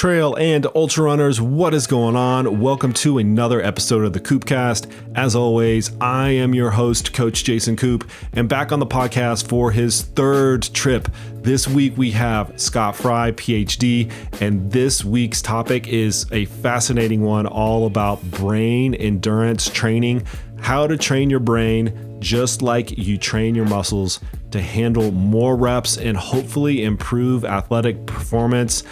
trail and ultra runners, what is going on? Welcome to another episode of the KoopCast. As always, I am your host, Coach Jason Koop, and back on the podcast for his third trip. This week we have Scott Frey, PhD, and this week's topic is a fascinating one all about brain endurance training, how to train your brain just like you train your muscles to handle more reps and hopefully improve athletic performance.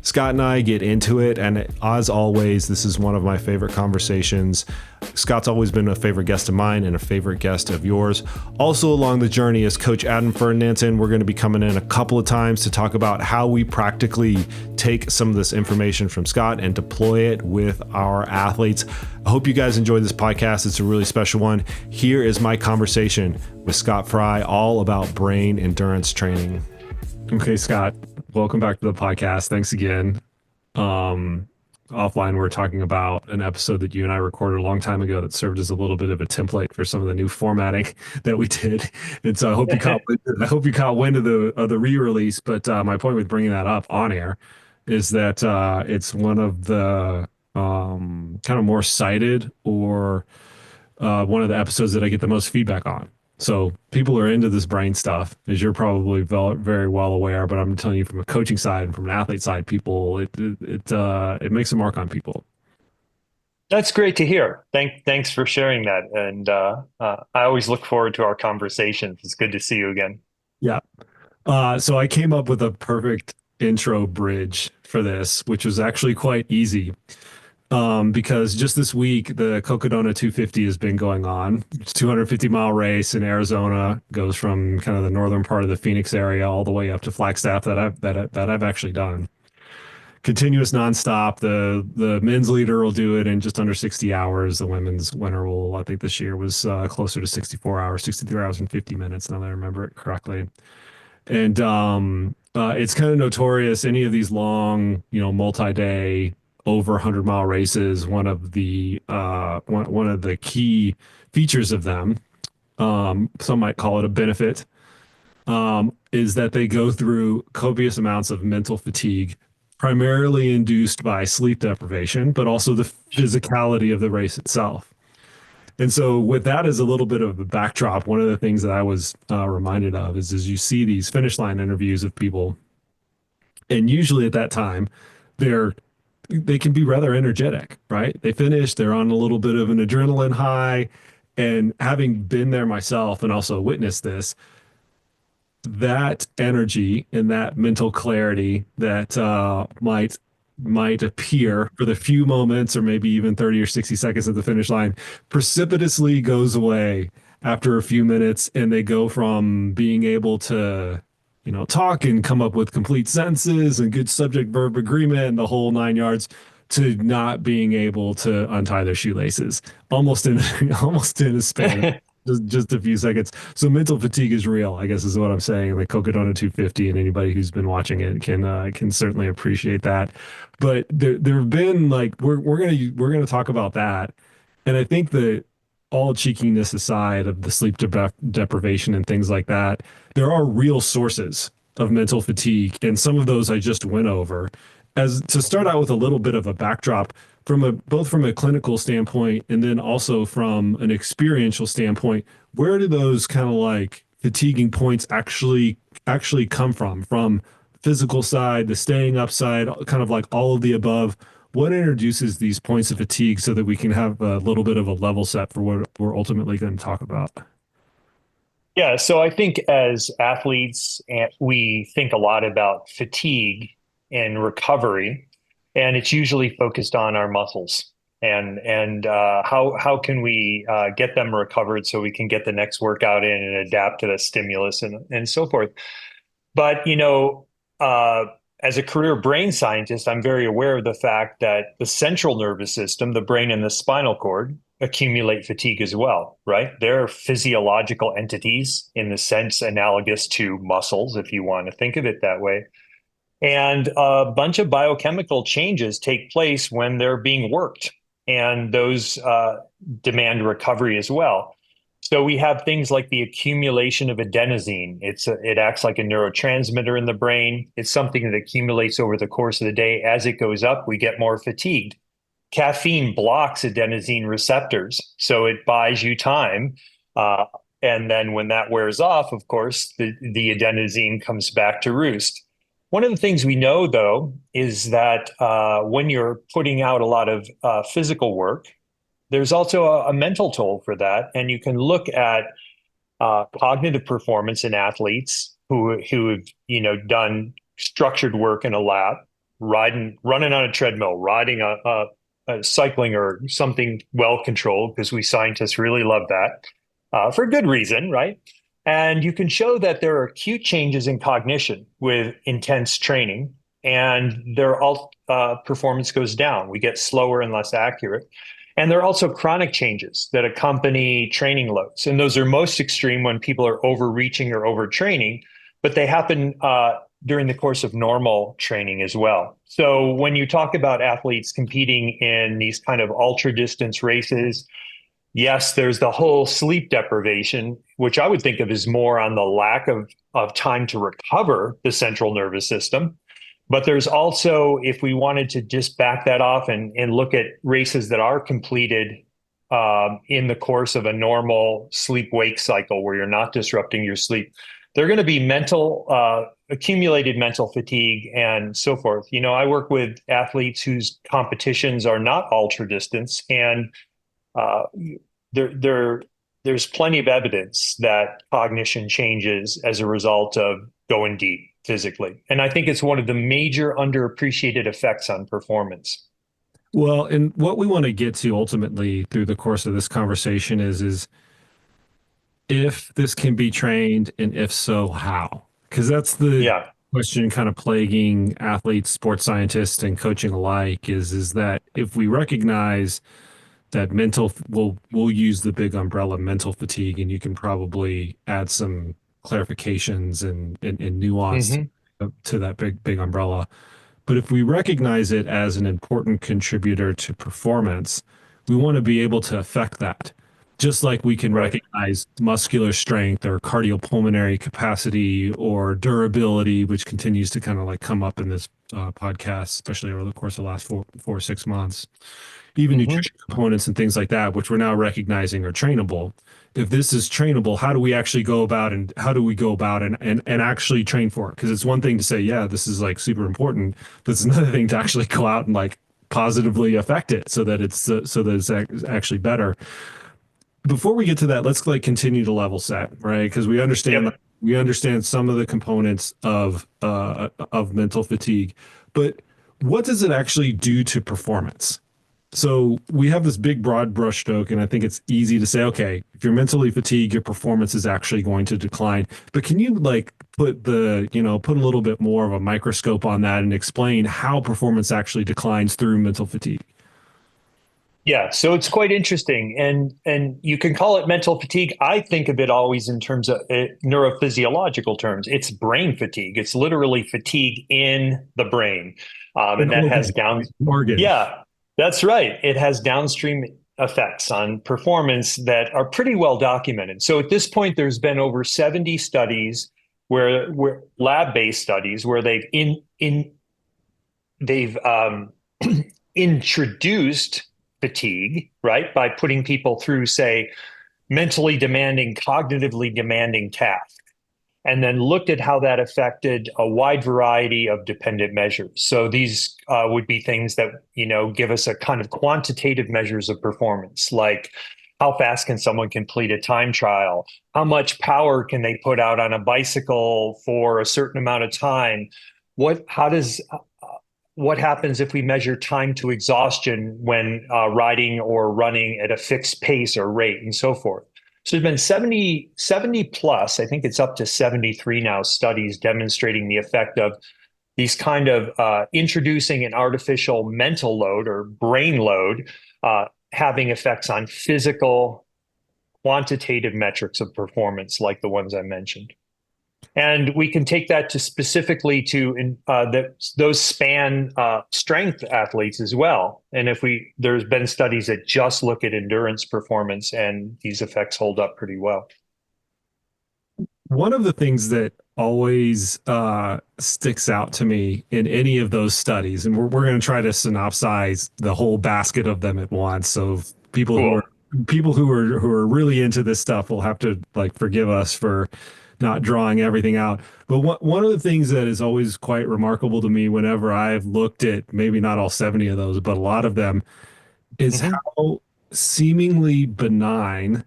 Scott and I get into it, and as always, this is one of my favorite conversations. Scott's always been a favorite guest of mine and a favorite guest of yours. Also along the journey is Coach Adam Ferdinandson. We're going to be coming in a couple of times to talk about how we practically take some of this information from Scott and deploy it with our athletes. I hope you guys enjoyed this podcast. It's a really special one. Here is my conversation with Scott Frey, all about brain endurance training. Okay, Scott, welcome back to the podcast. Thanks again. Offline, we're talking about an episode that you and I recorded a long time ago that served as a little bit of a template for some of the new formatting that we did. And so I hope you caught wind of the re-release. But my point with bringing that up on air is that it's one of the kind of more cited or one of the episodes that I get the most feedback on. So people are into this brain stuff, as you're probably very well aware. But I'm telling you, from a coaching side and from an athlete side, people it makes a mark on people. That's great to hear. Thanks for sharing that. And I always look forward to our conversations. It's good to see you again. Yeah. So I came up with a perfect intro bridge for this, which was actually quite easy. Because just this week, the Cocodona 250 has been going on. It's a 250-mile race in Arizona, goes from kind of the northern part of the Phoenix area all the way up to Flagstaff that I've actually done. Continuous nonstop. The men's leader will do it in just under 60 hours. The women's winner will, I think this year was closer to 64 hours, 63 hours and 50 minutes, now that I remember it correctly. And it's kind of notorious, any of these long, multi-day, over 100-mile races, one of the key features of them, some might call it a benefit, is that they go through copious amounts of mental fatigue, primarily induced by sleep deprivation, but also the physicality of the race itself. And so with that as a little bit of a backdrop, one of the things that I was reminded of is you see these finish line interviews of people, and usually at that time, they can be rather energetic, right? They finish, they're on a little bit of an adrenaline high. And having been there myself and also witnessed this, that energy and that mental clarity that might appear for the few moments or maybe even 30 or 60 seconds at the finish line precipitously goes away after a few minutes, and they go from being able to talk and come up with complete sentences and good subject-verb agreement and the whole 9 yards to not being able to untie their shoelaces almost in a span of just a few seconds. So mental fatigue is real, I guess is what I'm saying. Like Cocodona 250, and anybody who's been watching it can certainly appreciate that. But there have been, like, we're gonna talk about that, and I think that, all cheekiness aside of the sleep deprivation and things like that, there are real sources of mental fatigue, and some of those I just went over. As to start out with a little bit of a backdrop, both from a clinical standpoint and then also from an experiential standpoint, where do those kind of like fatiguing points actually come from? From physical side, the staying up side, kind of like all of the above. What introduces these points of fatigue so that we can have a little bit of a level set for what we're ultimately going to talk about? Yeah, so I think as athletes, we think a lot about fatigue and recovery, and it's usually focused on our muscles and how can we get them recovered so we can get the next workout in and adapt to the stimulus and so forth. But as a career brain scientist, I'm very aware of the fact that the central nervous system, the brain and the spinal cord, accumulate fatigue as well, right? They're physiological entities in the sense analogous to muscles, if you want to think of it that way. And a bunch of biochemical changes take place when they're being worked, and those demand recovery as well. So we have things like the accumulation of adenosine. It acts like a neurotransmitter in the brain. It's something that accumulates over the course of the day. As it goes up, we get more fatigued. Caffeine blocks adenosine receptors, so it buys you time. Uh, and then when that wears off, of course, the adenosine comes back to roost. One of the things we know, though, is that when you're putting out a lot of physical work, there's also a mental toll for that. And you can look at cognitive performance in athletes who've done structured work in a lab, running on a treadmill, riding a cycling or something well controlled, because we scientists really love that for good reason, right? And you can show that there are acute changes in cognition with intense training, and their performance goes down. We get slower and less accurate. And there are also chronic changes that accompany training loads. And those are most extreme when people are overreaching or overtraining, but they happen during the course of normal training as well. So when you talk about athletes competing in these kind of ultra distance races, yes, there's the whole sleep deprivation, which I would think of as more on the lack of time to recover the central nervous system. But there's also, if we wanted to just back that off and look at races that are completed in the course of a normal sleep-wake cycle where you're not disrupting your sleep, they're going to be accumulated mental fatigue and so forth. I work with athletes whose competitions are not ultra distance, and uh, there's plenty of evidence that cognition changes as a result of going deep physically. And I think it's one of the major underappreciated effects on performance. Well, and what we want to get to ultimately through the course of this conversation is if this can be trained, and if so, how? Because that's the Yeah. question kind of plaguing athletes, sports scientists, and coaching alike is that if we recognize that we'll use the big umbrella mental fatigue, and you can probably add some clarifications and nuance Hmm. to that big umbrella. But if we recognize it as an important contributor to performance, we want to be able to affect that. Just like we can Right. recognize muscular strength or cardiopulmonary capacity or durability, which continues to kind of like come up in this podcast, especially over the course of the last 4 or 6 months. Even Hmm. nutrition components and things like that, which we're now recognizing are trainable. If this is trainable, how do we actually go about and how do we go about and actually train for it? Because it's one thing to say, yeah, this is like super important, but it's another thing to actually go out and like positively affect it so that it's actually better. Before we get to that, let's like continue to level set, right? Because Yep. we understand some of the components of mental fatigue, but what does it actually do to performance? So we have this big broad brushstroke, and I think it's easy to say, okay, if you're mentally fatigued, your performance is actually going to decline. But can you like put a little bit more of a microscope on that and explain how performance actually declines through mental fatigue? Yeah, so it's quite interesting, and you can call it mental fatigue. I think of it always in terms of neurophysiological terms. It's brain fatigue. It's literally fatigue in the brain, An and that organ, has down. right? Organ. Yeah, that's right. It has downstream effects on performance that are pretty well documented. So at this point, there's been over 70 studies where lab-based studies where they've introduced fatigue, right, by putting people through, say, mentally demanding, cognitively demanding tasks, and then looked at how that affected a wide variety of dependent measures. So these would be things that, give us a kind of quantitative measures of performance, like how fast can someone complete a time trial? How much power can they put out on a bicycle for a certain amount of time? How does what happens if we measure time to exhaustion when riding or running at a fixed pace or rate and so forth? So there's been 70 plus, I think it's up to 73 now, studies demonstrating the effect of these kind of introducing an artificial mental load or brain load having effects on physical quantitative metrics of performance like the ones I mentioned. And we can take that to specifically to those span strength athletes as well. And if we there's been studies that just look at endurance performance, and these effects hold up pretty well. One of the things that always sticks out to me in any of those studies, and we're going to try to synopsize the whole basket of them at once. So people who are Cool. people who are really into this stuff will have to like forgive us for not drawing everything out. But one of the things that is always quite remarkable to me whenever I've looked at maybe not all 70 of those, but a lot of them is Hmm. how seemingly benign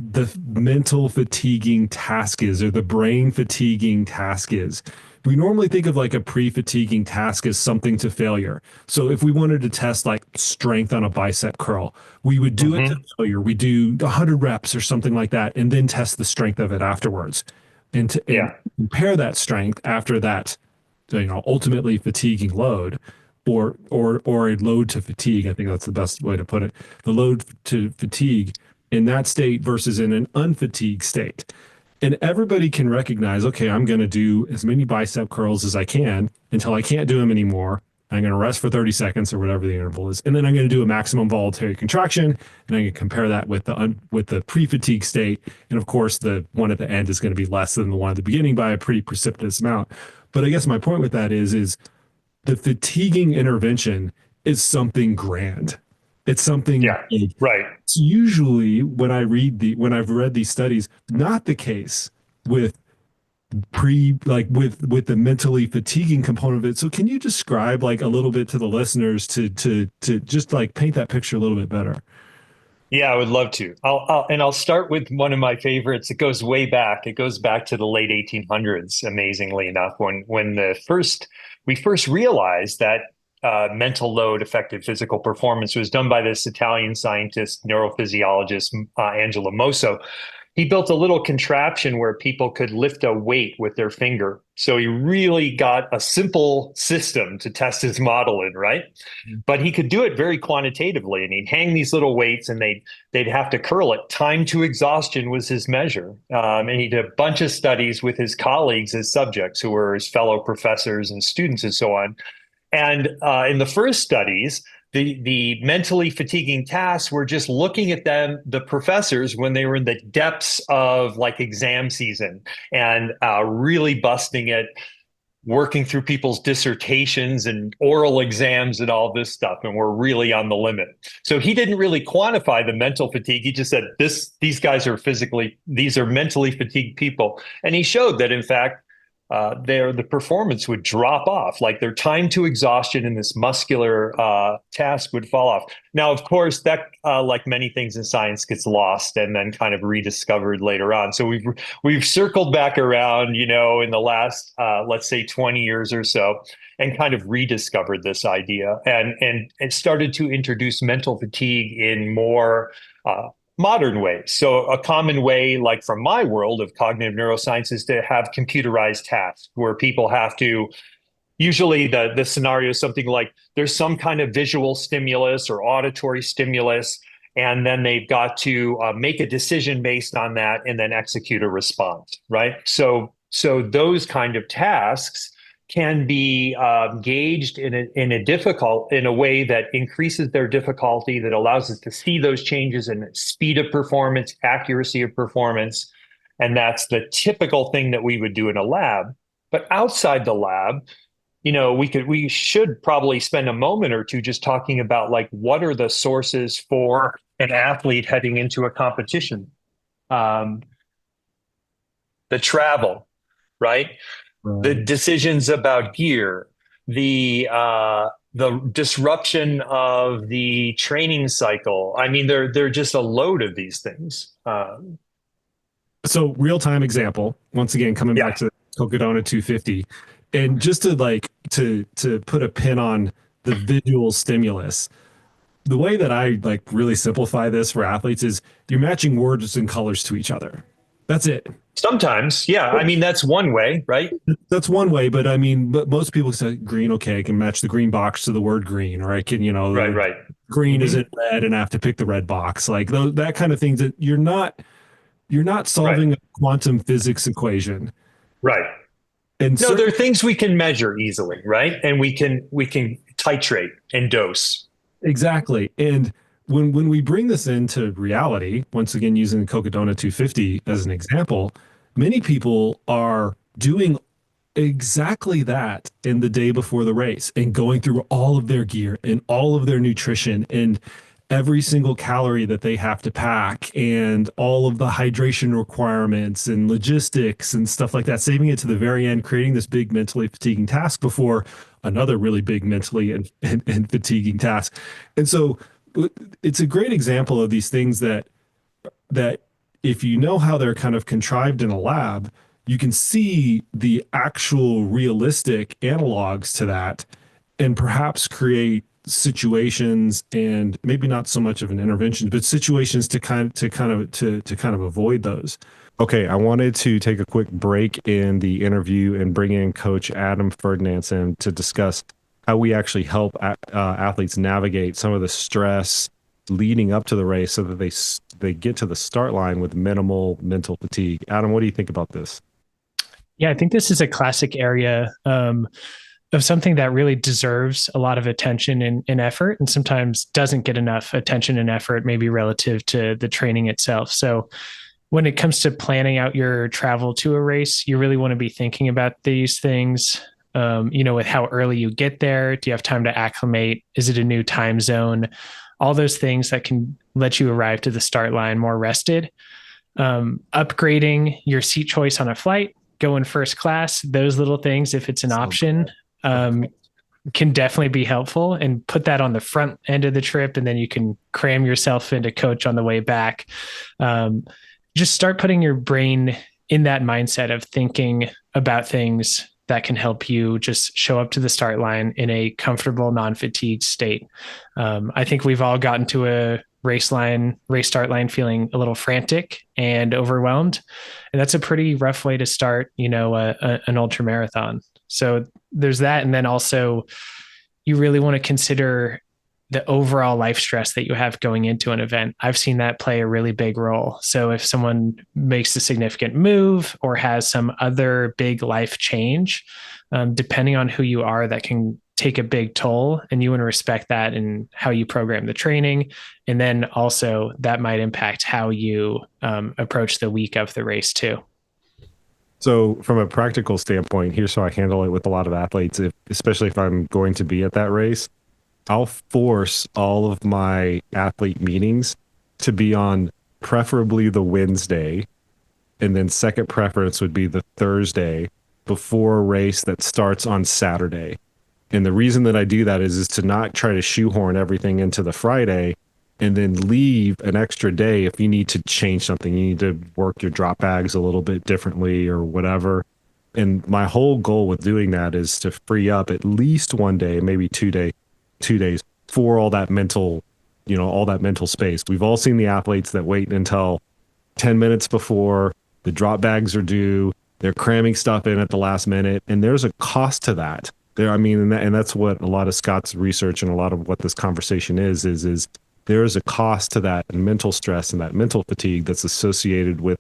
the mental fatiguing task is, or the brain fatiguing task is. We normally think of like a pre-fatiguing task as something to failure. So if we wanted to test like strength on a bicep curl, we would do it to Hmm. failure. We do 100 reps or something like that, and then test the strength of it afterwards, and Yeah. compare that strength after that, ultimately fatiguing load, or a load to fatigue. I think that's the best way to put it. The load to fatigue in that state versus in an unfatigued state. And everybody can recognize, okay, I'm going to do as many bicep curls as I can until I can't do them anymore. I'm going to rest for 30 seconds or whatever the interval is. And then I'm going to do a maximum voluntary contraction. And I'm going to compare that with the pre-fatigue state. And of course, the one at the end is going to be less than the one at the beginning by a pretty precipitous amount. But I guess my point with that is the fatiguing intervention is something grand. It's something Yeah. big. Right. It's usually when I've read these studies, not the case with with the mentally fatiguing component of it. So can you describe like a little bit to the listeners to just like paint that picture a little bit better? Yeah, I would love to. I'll start with one of my favorites. It goes way back. It goes back to the late 1800s, amazingly enough, when we first realized that mental load affected physical performance was done by this Italian scientist, neurophysiologist, Angelo Mosso. He built a little contraption where people could lift a weight with their finger. So he really got a simple system to test his model in, right? But he could do it very quantitatively, and he'd hang these little weights, and they'd have to curl it. Time to exhaustion was his measure, and he did a bunch of studies with his colleagues as subjects, who were his fellow professors and students, and so on. And in the first studies, the mentally fatiguing tasks were just looking at them, the professors, when they were in the depths of like exam season, and really busting it, working through people's dissertations and oral exams and all this stuff, and we're really on the limit. So he didn't really quantify the mental fatigue. He just said these guys are these are mentally fatigued people, and he showed that in fact the performance would drop off, like their time to exhaustion in this muscular task would fall off. Now, of course, that like many things in science gets lost and then kind of rediscovered later on. So we've circled back around, in the last let's say 20 years or so, and kind of rediscovered this idea, and started to introduce mental fatigue in more modern ways. So a common way, like from my world of cognitive neuroscience, is to have computerized tasks where people have to, usually the scenario is something like there's some kind of visual stimulus or auditory stimulus, and then they've got to make a decision based on that and then execute a response, right? So those kind of tasks can be gauged in a way that increases their difficulty, that allows us to see those changes in speed of performance, accuracy of performance, and that's the typical thing that we would do in a lab. But outside the lab, we should probably spend a moment or two just talking about like what are the sources for an athlete heading into a competition. Um, the travel, right? The Right. decisions about gear, the disruption of the training cycle. I mean, they're just a load of these things. So real time example, once again, coming Yeah, back to Cocodona 250, and just to like to put a pin on the visual stimulus, the way that I like really simplify this for athletes is you're matching words and colors to each other. That's it. sometimes. Yeah, I mean that's one way, right? That's one way, but I mean, but most people say green, okay, I can match the green box to the word green, or I can, Right, the right. green is Hmm. in red and I have to pick the red box. Like that kind of things that you're not Right. solving a quantum physics equation. Right. And No, there are certainly, things we can measure easily, right? And we can titrate and dose. exactly. And when we bring this into reality, once again using the Cocodona 250 as an example, many people are doing exactly that in the day before the race and going through all of their gear and all of their nutrition and every single calorie that they have to pack and all of the hydration requirements and logistics and stuff like that, saving it to the very end, creating this big mentally fatiguing task before another really big mentally and fatiguing task. And so it's a great example of these things that if you know how they're kind of contrived in a lab, you can see the actual realistic analogs to that and perhaps create situations and maybe not so much of an intervention, but situations to kind of avoid those. Okay, I wanted to take a quick break in the interview and bring in Coach Adam Ferdinandson to discuss how we actually help athletes navigate some of the stress leading up to the race so that they get to the start line with minimal mental fatigue. Adam, what do you think about this? Yeah, I think this is a classic area of something that really deserves a lot of attention and effort, and sometimes doesn't get enough attention and effort, maybe relative to the training itself. So, when it comes to planning out your travel to a race, you really want to be thinking about these things. With how early you get there, do you have time to acclimate? Is it a new time zone? All those things that can let you arrive to the start line more rested. Upgrading your seat choice on a flight, go in first class, those little things, if it's an option, um, can definitely be helpful, and put that on the front end of the trip. And then you can cram yourself into coach on the way back. Just start putting your brain in that mindset of thinking about things that can help you just show up to the start line in a comfortable, non-fatigued state. I think we've all gotten to a race start line feeling a little frantic and overwhelmed. And that's a pretty rough way to start, an ultra marathon. So there's that. And then also you really want to consider the overall life stress that you have going into an event. I've seen that play a really big role. So if someone makes a significant move or has some other big life change, depending on who you are, that can take a big toll, and you want to respect that in how you program the training. And then also that might impact how you approach the week of the race too. So from a practical standpoint, here's how I handle it with a lot of athletes, especially if I'm going to be at that race. I'll force all of my athlete meetings to be on preferably the Wednesday, and then second preference would be the Thursday before a race that starts on Saturday. And the reason that I do that is to not try to shoehorn everything into the Friday and then leave an extra day if you need to change something. You need to work your drop bags a little bit differently or whatever. And my whole goal with doing that is to free up at least one day, maybe 2 days for all that mental space. We've all seen the athletes that wait until 10 minutes before the drop bags are due. They're cramming stuff in at the last minute, and there's a cost to that. And that's what a lot of Scott's research and a lot of what this conversation is there is a cost to that mental stress and that mental fatigue that's associated with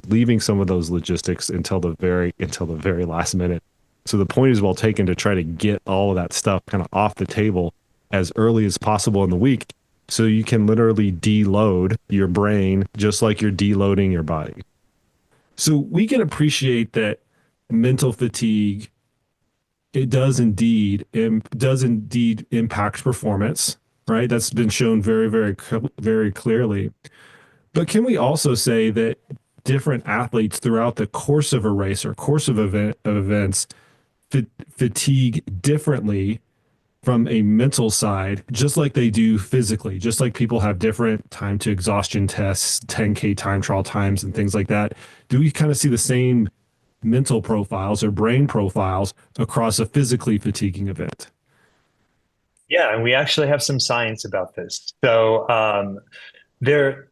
leaving some of those logistics until the very last minute. So the point is well taken to try to get all of that stuff kind of off the table as early as possible in the week, so you can literally deload your brain just like you're deloading your body. So we can appreciate that mental fatigue, it does indeed impact performance, right? That's been shown very, very, very clearly. But can we also say that different athletes throughout the course of a race or course of events fatigue differently from a mental side, just like they do physically, just like people have different time to exhaustion tests, 10K time trial times and things like that? Do we kind of see the same mental profiles or brain profiles across a physically fatiguing event? Yeah, and we actually have some science about this. So there's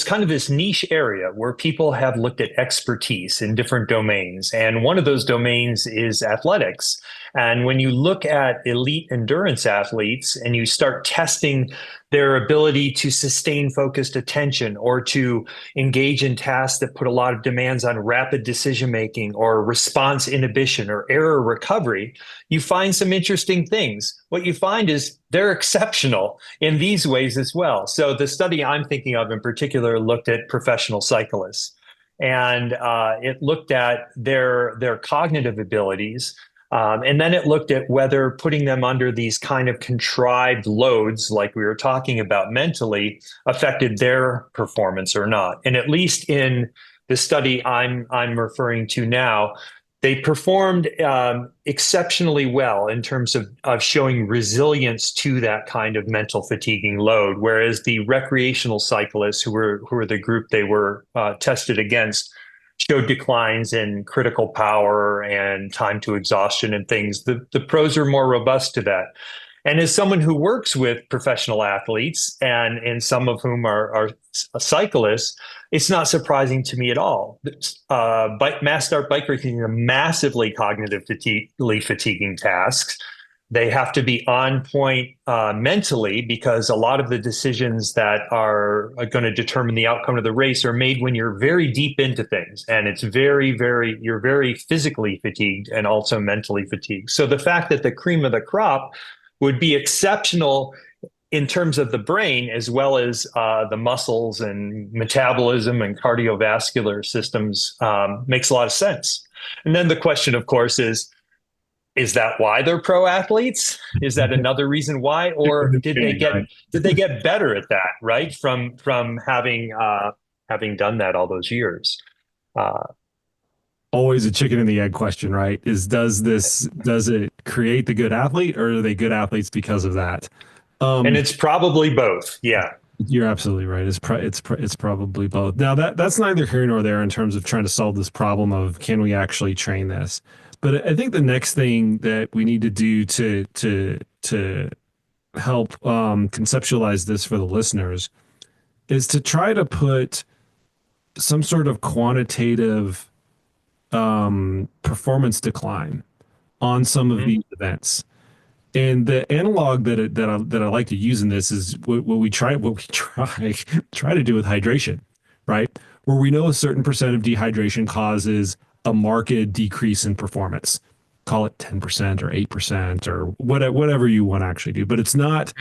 kind of this niche area where people have looked at expertise in different domains, and one of those domains is athletics. And when you look at elite endurance athletes and you start testing their ability to sustain focused attention or to engage in tasks that put a lot of demands on rapid decision making or response inhibition or error recovery, you find some interesting things. What you find is they're exceptional in these ways as well. So the study I'm thinking of in particular looked at professional cyclists, and it looked at their cognitive abilities. And then it looked at whether putting them under these kind of contrived loads, like we were talking about mentally, affected their performance or not. And at least in the study I'm referring to now, they performed exceptionally well in terms of showing resilience to that kind of mental fatiguing load, whereas the recreational cyclists, who were the group they were tested against, showed declines in critical power and time to exhaustion and things. The pros are more robust to that. And as someone who works with professional athletes, and some of whom are cyclists, it's not surprising to me at all. Mass start bike racing are massively cognitively fatiguing tasks. They have to be on point mentally, because a lot of the decisions that are going to determine the outcome of the race are made when you're very deep into things, and it's you're very physically fatigued and also mentally fatigued. So the fact that the cream of the crop would be exceptional in terms of the brain, as well as the muscles and metabolism and cardiovascular systems, makes a lot of sense. And then the question, of course, is that why they're pro athletes? Is that another reason why, or did they get better at that, right? From having done that all those years. Always a chicken and the egg question, right? Does it create the good athlete, or are they good athletes because of that? And it's probably both. Yeah. You're absolutely right. It's probably both. Now that's neither here nor there in terms of trying to solve this problem of, can we actually train this? But I think the next thing that we need to do to help conceptualize this for the listeners is to try to put some sort of quantitative performance decline on some of these events. And the analog that I like to use in this is what we try to do with hydration, right? Where we know a certain percent of dehydration causes a marked decrease in performance. Call it 10% or 8% or whatever you want to actually do, but it's not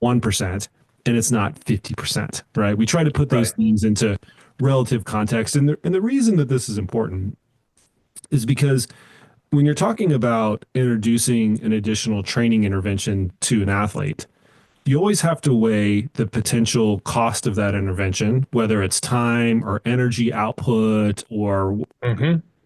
1% and it's not 50%, right? We try to put those things into relative context, and the reason that this is important is because when you're talking about introducing an additional training intervention to an athlete, you always have to weigh the potential cost of that intervention, whether it's time or energy output or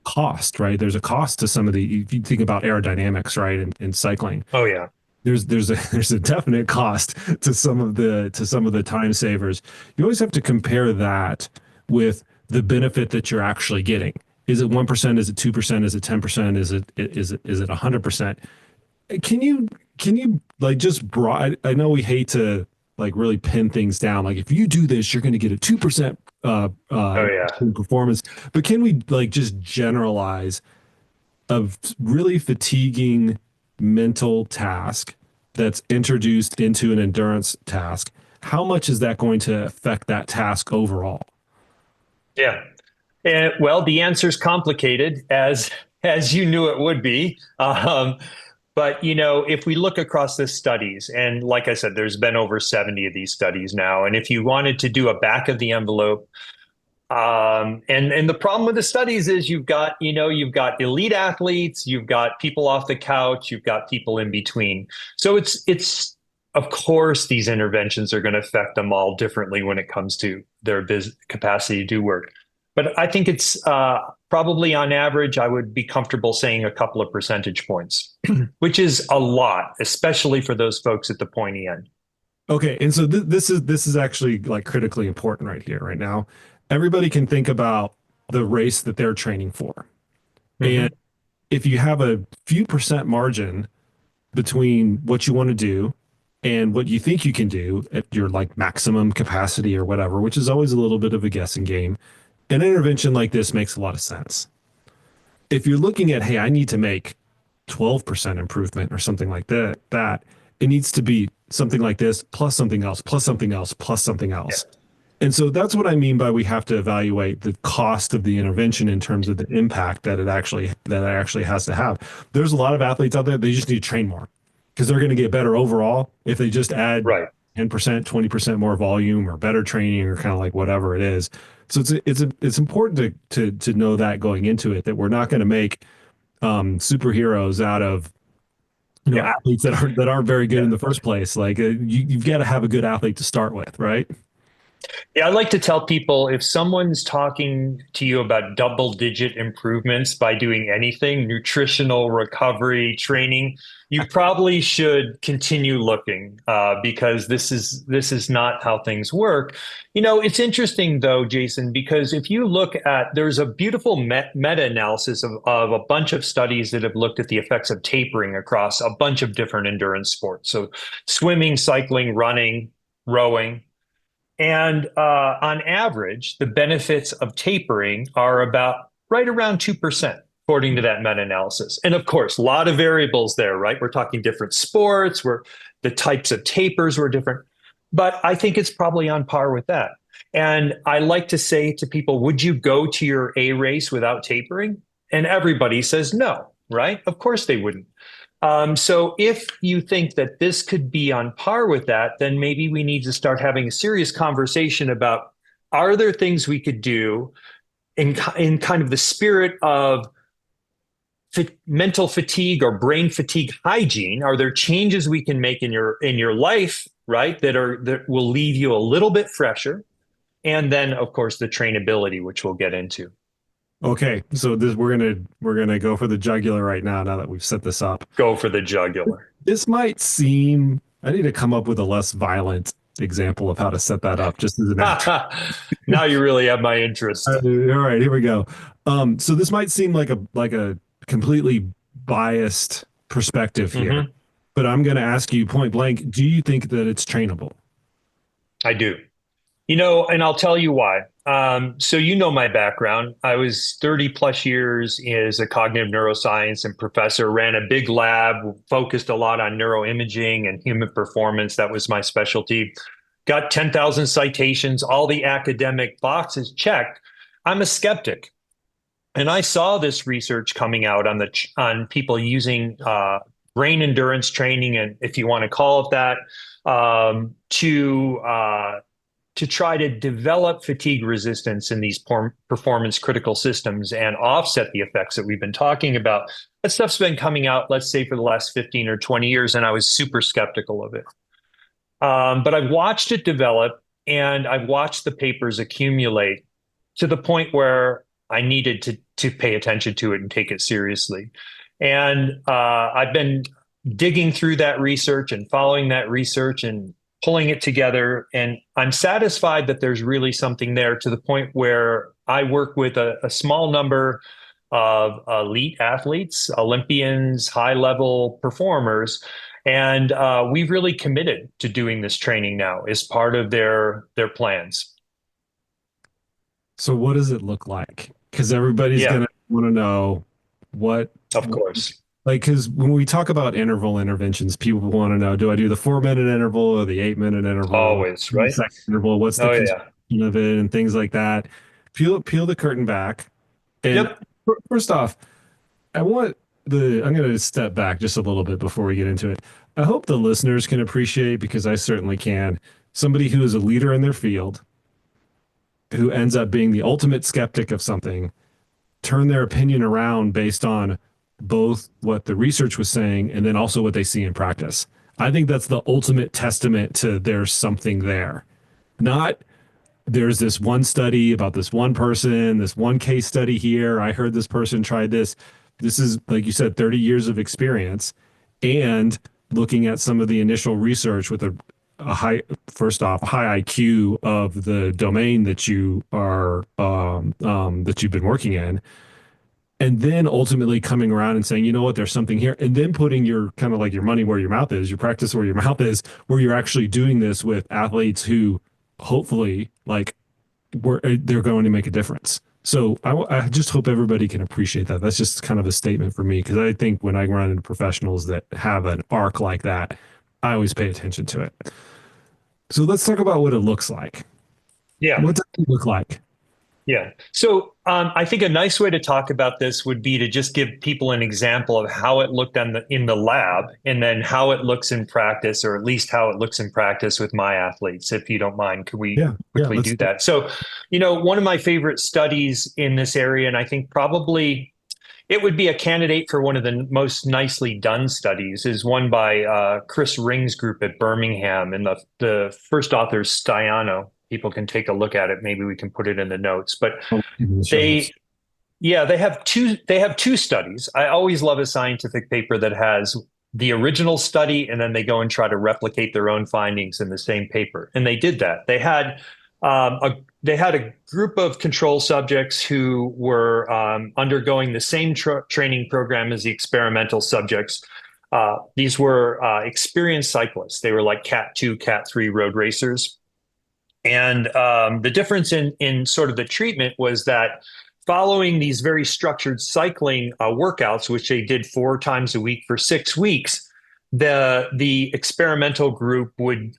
cost, right? There's a cost to some of the, if you think about aerodynamics, right, in cycling. Oh yeah. There's a definite cost to some of the time savers. You always have to compare that with the benefit that you're actually getting. Is it 1%? Is it 2%? Is it 10%? Is it 100%? Can you like just broad? I know we hate to like really pin things down. Like, if you do this, you're going to get a 2% performance. But can we like just generalize of really fatiguing mental task that's introduced into an endurance task? How much is that going to affect that task overall? Yeah. Well, the answer is complicated, as you knew it would be. But if we look across the studies, and like I said, there's been over 70 of these studies now, and if you wanted to do a back of the envelope, and the problem with the studies is you've got elite athletes, you've got people off the couch, you've got people in between. So it's of course these interventions are going to affect them all differently when it comes to their capacity to do work. But I think it's probably on average, I would be comfortable saying a couple of percentage points, which is a lot, especially for those folks at the pointy end. Okay, and so this is actually like critically important right here, right now. Everybody can think about the race that they're training for, and if you have a few percent margin between what you want to do and what you think you can do at your like maximum capacity or whatever, which is always a little bit of a guessing game, an intervention like this makes a lot of sense. If you're looking at, hey, I need to make 12% improvement or something like that, it needs to be something like this plus something else plus something else plus something Yeah. else. And so that's what I mean by we have to evaluate the cost of the intervention in terms of the impact that it actually has to have. There's a lot of athletes out there, they just need to train more because they're going to get better overall if they just add Right. 10%, 20% more volume or better training or kind of like whatever it is. So it's important to know that going into it, that we're not going to make superheroes out of Yeah. athletes that aren't very good Yeah. in the first place. Like you've got to have a good athlete to start with, right? Yeah, I like to tell people if someone's talking to you about double-digit improvements by doing anything, nutritional recovery, training, you probably should continue looking because this is not how things work. It's interesting though, Jason, because if you look at, there's a beautiful meta-analysis of a bunch of studies that have looked at the effects of tapering across a bunch of different endurance sports. So swimming, cycling, running, rowing. And on average, the benefits of tapering are about right around 2%, according to that meta-analysis. And of course, a lot of variables there, right? We're talking different sports, where the types of tapers were different. But I think it's probably on par with that. And I like to say to people, would you go to your A race without tapering? And everybody says no, right? Of course they wouldn't. So if you think that this could be on par with that, then maybe we need to start having a serious conversation about, are there things we could do in kind of the spirit of mental fatigue or brain fatigue hygiene? Are there changes we can make in your life, right, that will leave you a little bit fresher? And then, of course, the trainability, which we'll get into. Okay, so we're gonna go for the jugular right now. Now that we've set this up, Go for the jugular. this might seem. I need to come up with a less violent example of how to set that up, just as an. Now you really have my interest. All right, here we go. So this might seem like a completely biased perspective here, Mhm. but I'm going to ask you point blank: do you think that it's trainable? I do. And I'll tell you why. So my background. I was 30 plus years as a cognitive neuroscience and professor, ran a big lab, focused a lot on neuroimaging and human performance. That was my specialty. Got 10,000 citations, all the academic boxes checked. I'm a skeptic. And I saw this research coming out on people using brain endurance training, and if you want to call it that, to try to develop fatigue resistance in these performance critical systems and offset the effects that we've been talking about. That stuff's been coming out, let's say, for the last 15 or 20 years, and I was super skeptical of it. But I've watched it develop, and I've watched the papers accumulate to the point where I needed to pay attention to it and take it seriously. And I've been digging through that research and following that research and pulling it together. And I'm satisfied that there's really something there, to the point where I work with a small number of elite athletes, Olympians, high-level performers. And we've really committed to doing this training now as part of their plans. So what does it look like? Because everybody's Yeah, going to want to know what, of course. like, because when we talk about interval interventions, people want to know, do I do the 4 minute interval or the 8 minute interval? Always, The right? second interval? What's the Oh, yeah. construction of it and things like that? Peel the curtain back. And Yep. first off, I'm going to step back just a little bit before we get into it. I hope the listeners can appreciate, because I certainly can, somebody who is a leader in their field, who ends up being the ultimate skeptic of something, turn their opinion around based on both what the research was saying and then also what they see in practice. I think that's the ultimate testament to there's something there. Not there's this one study about this one person, this one case study here. I heard this person tried this. This is, like you said, 30 years of experience, and looking at some of the initial research with a high, first off, high IQ of the domain that you are that you've been working in, and then ultimately coming around and saying, you know what, there's something here, and then putting your kind of like your money where your mouth is, your practice where your mouth is, where you're actually doing this with athletes who hopefully they're going to make a difference. So I just hope everybody can appreciate that. That's just kind of a statement for me, because I think when I run into professionals that have an arc like that, I always pay attention to it. So let's talk about what it looks like. Yeah. What does it look like? Yeah. So I think a nice way to talk about this would be to just give people an example of how it looked in the lab, and then how it looks in practice, or at least how it looks in practice with my athletes. If you don't mind, could we quickly do that? So, one of my favorite studies in this area, and I think probably it would be a candidate for one of the most nicely done studies, is one by Chris Ring's group at Birmingham, and the first author is Stiano. People can take a look at it. Maybe we can put it in the notes. But they have two studies. I always love a scientific paper that has the original study, and then they go and try to replicate their own findings in the same paper. And they did that. They had a group of control subjects who were undergoing the same training program as the experimental subjects. These were experienced cyclists. They were like Cat 2, Cat 3 road racers. And the difference in sort of the treatment was that following these very structured cycling workouts, which they did 4 times a week for 6 weeks, the experimental group would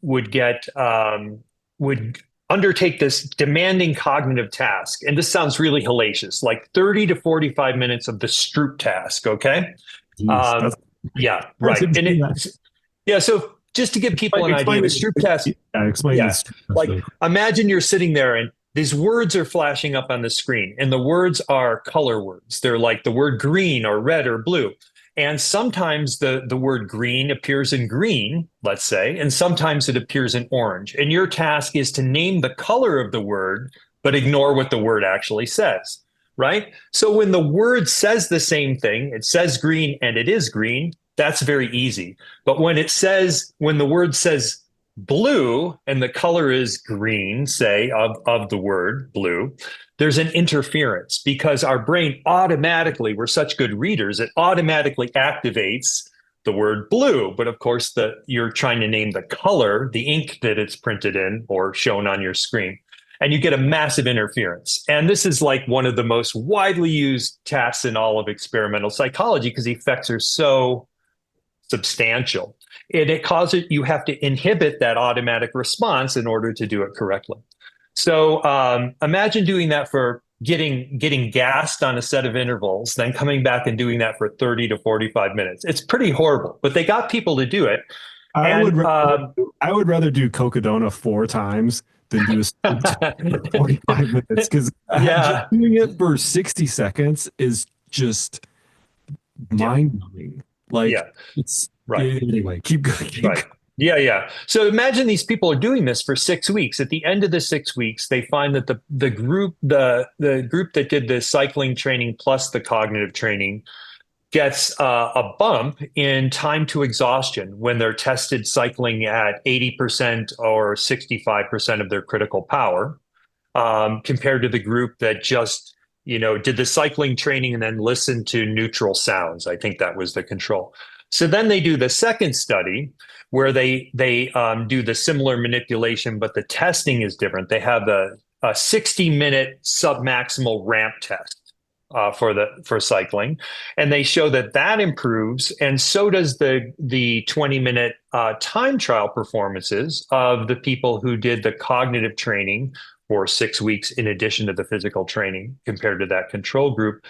undertake this demanding cognitive task. And this sounds really hellacious, like 30 to 45 minutes of the Stroop task. Okay. Yeah, right. And so just to give people an idea, the Stroop test. Explain this. Like, imagine you're sitting there and these words are flashing up on the screen, and the words are color words. They're like the word green or red or blue. And sometimes the word green appears in green, let's say, and sometimes it appears in orange. And your task is to name the color of the word, but ignore what the word actually says, right? So when the word says the same thing, it says green and it is green, that's very easy. But when the word says blue and the color is green, say, of the word blue, there's an interference, because our brain automatically, we're such good readers, it automatically activates the word blue. But of course, you're trying to name the color, the ink that it's printed in or shown on your screen, and you get a massive interference. And this is like one of the most widely used tasks in all of experimental psychology, because the effects are so substantial. And it causes you have to inhibit that automatic response in order to do it correctly. So imagine doing that for getting gassed on a set of intervals, then coming back and doing that for 30 to 45 minutes. It's pretty horrible, but they got people to do it. I would rather do Cocodona 4 times than do a 45 minutes, because doing it for 60 seconds is just mind-numbing. Like, it's right. Anyway, keep going. Right. Yeah. So imagine these people are doing this for 6 weeks. At the end of the 6 weeks, they find that the group that did the cycling training plus the cognitive training gets a bump in time to exhaustion when they're tested cycling at 80% or 65% of their critical power, compared to the group that just did the cycling training and then listened to neutral sounds. I think that was the control. So then they do the second study where they do the similar manipulation, but the testing is different. They have a 60-minute submaximal ramp test for cycling, and they show that improves, and so does the 20-minute time trial performances of the people who did the cognitive training for 6 weeks in addition to the physical training compared to that control group.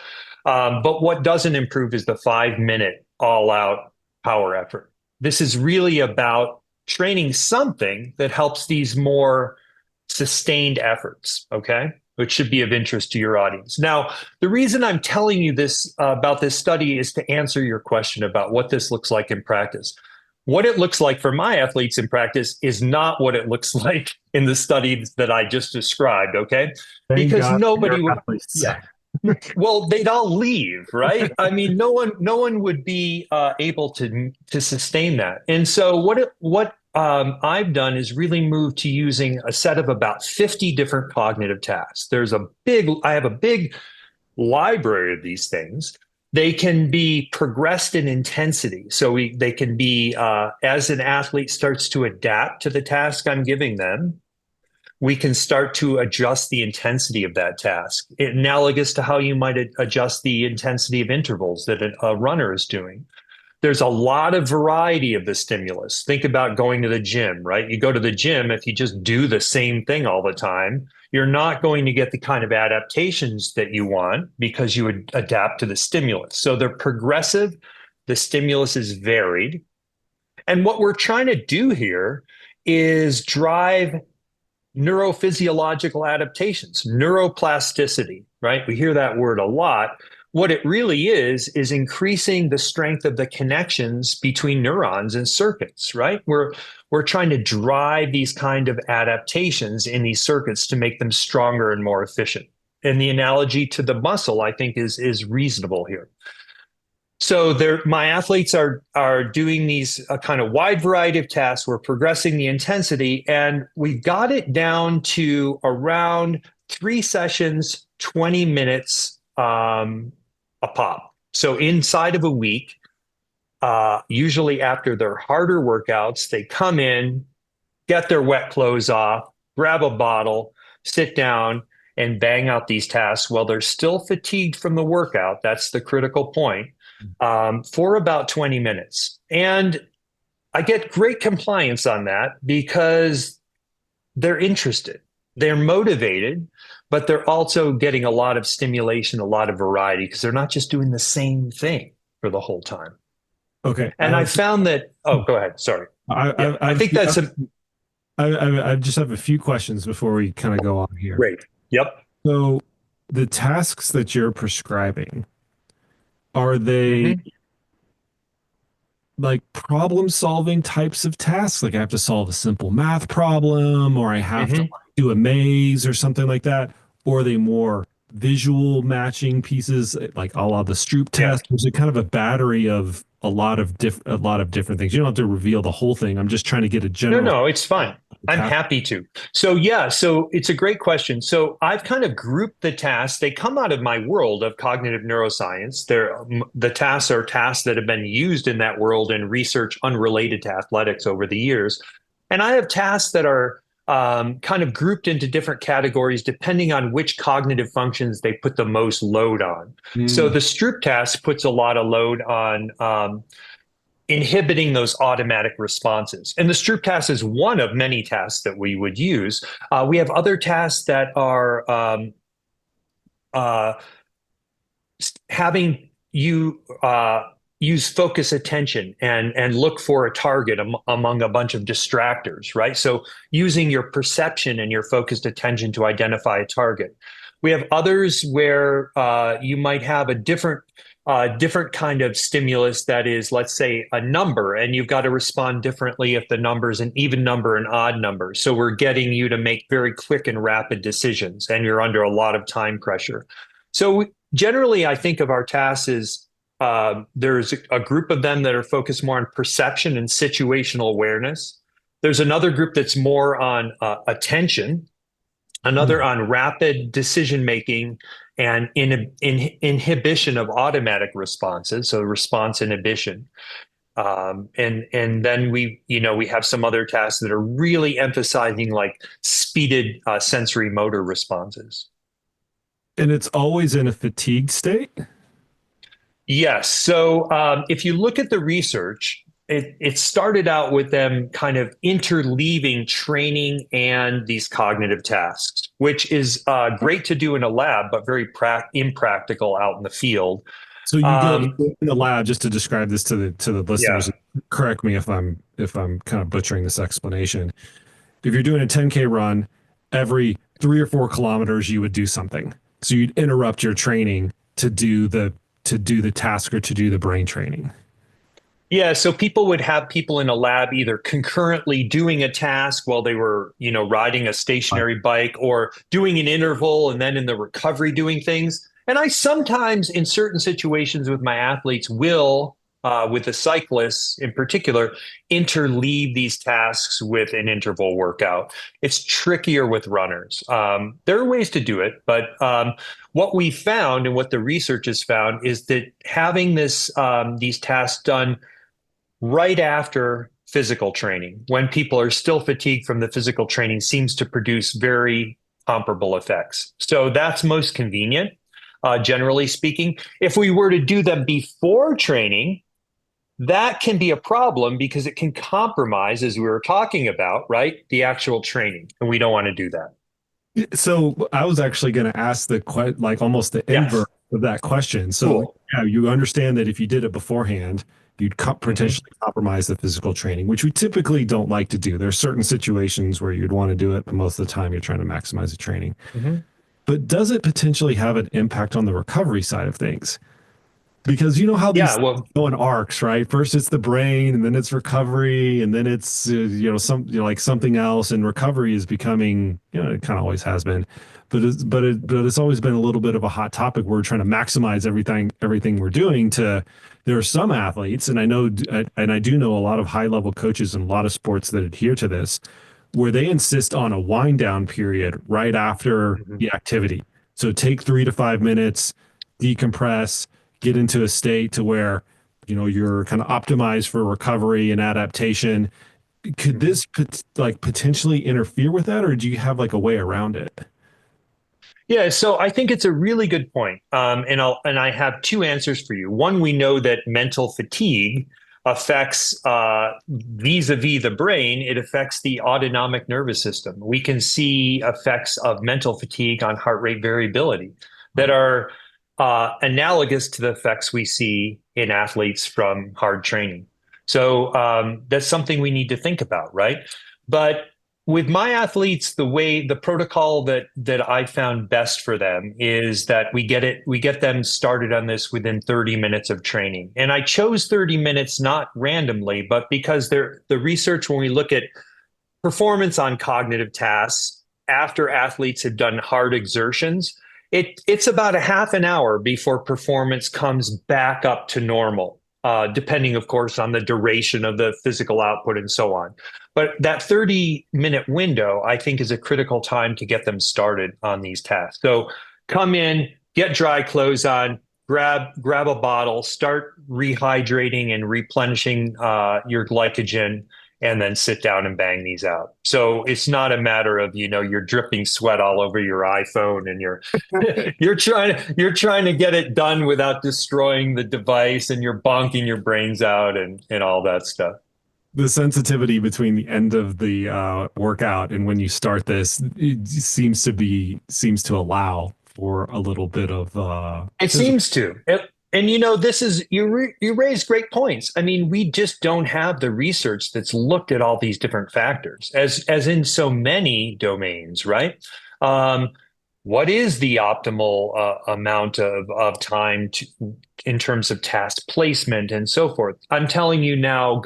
But what doesn't improve is the 5-minute all-out power effort. This is really about training something that helps these more sustained efforts, okay? Which should be of interest to your audience. Now, the reason I'm telling you this about this study is to answer your question about what this looks like in practice. What it looks like for my athletes in practice is not what it looks like in the studies that I just described, okay? Because nobody would. Yeah. Well, they'd all leave, right? I mean, no one would be able to sustain that. And so what I've done is really move to using a set of about 50 different cognitive tasks. I have a big library of these things. They can be progressed in intensity. So they can be, as an athlete starts to adapt to the task I'm giving them, we can start to adjust the intensity of that task, analogous to how you might adjust the intensity of intervals that a runner is doing. there's a lot of variety of the stimulus. Think about going to the gym, right? You go to the gym, if you just do the same thing all the time, you're not going to get the kind of adaptations that you want because you would adapt to the stimulus. So they're progressive, the stimulus is varied. And what we're trying to do here is drive neurophysiological adaptations, neuroplasticity, right? We hear that word a lot. What it really is increasing the strength of the connections between neurons and circuits, right? We're trying to drive these kind of adaptations in these circuits to make them stronger and more efficient. And the analogy to the muscle, I think, is reasonable here. So my athletes are doing these kind of wide variety of tasks. We're progressing the intensity, and we've got it down to around 3 sessions, 20 minutes a pop. So inside of a week, usually after their harder workouts, they come in, get their wet clothes off, grab a bottle, sit down, and bang out these tasks while they're still fatigued from the workout. That's the critical point. For about 20 minutes. And I get great compliance on that because they're interested, they're motivated, but they're also getting a lot of stimulation, a lot of variety, because they're not just doing the same thing for the whole time. Okay. And I found that, go ahead. Sorry. I think that's I just have a few questions before we kind of go on here. Great. Yep. So the tasks that you're prescribing, are they like problem solving types of tasks? Like I have to solve a simple math problem, or I have to do a maze or something like that? Or are they more visual matching pieces, like a la the Stroop test? Or is it kind of a battery of a lot of different things? You don't have to reveal the whole thing. I'm just trying to get a general. No, it's fine. I'm happy to. So it's a great question. So I've kind of grouped the tasks. They come out of my world of cognitive neuroscience. The tasks are tasks that have been used in that world in research unrelated to athletics over the years. And I have tasks that are kind of grouped into different categories depending on which cognitive functions they put the most load on. So the Stroop task puts a lot of load on inhibiting those automatic responses. And the Stroop task is one of many tasks that we would use. We have other tasks that are having you use focus attention and look for a target among a bunch of distractors, right? So using your perception and your focused attention to identify a target. We have others where you might have a different kind of stimulus that is, let's say, a number, and you've got to respond differently if the number is an even number, an odd number. So we're getting you to make very quick and rapid decisions, and you're under a lot of time pressure. So generally, I think of our tasks as there's a group of them that are focused more on perception and situational awareness. There's another group that's more on attention, another on rapid decision making and inhibition of automatic responses, so response inhibition. And then we have some other tasks that are really emphasizing like speeded sensory motor responses. And it's always in a fatigue state? Yes. So if you look at the research, it started out with them kind of interleaving training and these cognitive tasks, which is great to do in a lab, but very impractical out in the field. So you go in the lab, just to describe this to the listeners. Yeah. Correct me if I'm kind of butchering this explanation. If you're doing a 10K run, every 3 or 4 kilometers, you would do something. So you'd interrupt your training to do the task or to do the brain training. Yeah, so people would have people in a lab either concurrently doing a task while they were, riding a stationary bike, or doing an interval and then in the recovery doing things. And I sometimes, in certain situations with my athletes, will, with the cyclists in particular, interleave these tasks with an interval workout. It's trickier with runners. There are ways to do it, but what we found and what the research has found is that having these tasks done right after physical training, when people are still fatigued from the physical training, seems to produce very comparable effects. So that's most convenient, generally speaking. If we were to do them before training, that can be a problem because it can compromise, as we were talking about, right, the actual training, and we don't want to do that. So I was actually going to ask like almost the Yes. inverse of that question. So Cool. yeah, you understand that if you did it beforehand, you'd Hmm. potentially compromise the physical training, which we typically don't like to do. There's certain situations where you'd want to do it, but most of the time you're trying to maximize the training. Hmm. But does it potentially have an impact on the recovery side of things? Because you know how Yeah. these Well, go in arcs, right? First it's the brain, and then it's recovery, and then it's like something else. And recovery is becoming, it kind of always has been, but it's always been a little bit of a hot topic. We're trying to maximize everything we're doing. There are some athletes, and I do know a lot of high level coaches in a lot of sports that adhere to this, where they insist on a wind down period right after mhm. the activity. So take 3 to 5 minutes, decompress, get into a state to where you're kind of optimized for recovery and adaptation. Could Mhm. this potentially interfere with that, or do you have like a way around it? Yeah, so I think it's a really good point. And I have two answers for you. One, we know that mental fatigue affects vis-a-vis the brain, it affects the autonomic nervous system. We can see effects of mental fatigue on heart rate variability that are analogous to the effects we see in athletes from hard training. So that's something we need to think about, right? But with my athletes, the protocol that I found best for them is that we get them started on this within 30 minutes of training. And I chose 30 minutes not randomly, but because the research, when we look at performance on cognitive tasks after athletes have done hard exertions, it's about a half an hour before performance comes back up to normal, depending, of course, on the duration of the physical output and so on. But that 30-minute window, I think, is a critical time to get them started on these tasks. So come in, get dry clothes on, grab a bottle, start rehydrating and replenishing your glycogen, and then sit down and bang these out. So it's not a matter of, you're dripping sweat all over your iPhone and you're you're trying to get it done without destroying the device, and you're bonking your brains out and all that stuff. The sensitivity between the end of the workout and when you start this, it seems to allow for a little bit of It physical. seems to. And this is you raise great points. I mean, we just don't have the research that's looked at all these different factors, as in so many domains, right? Um, what is the optimal amount of time in terms of task placement and so forth? I'm telling you now,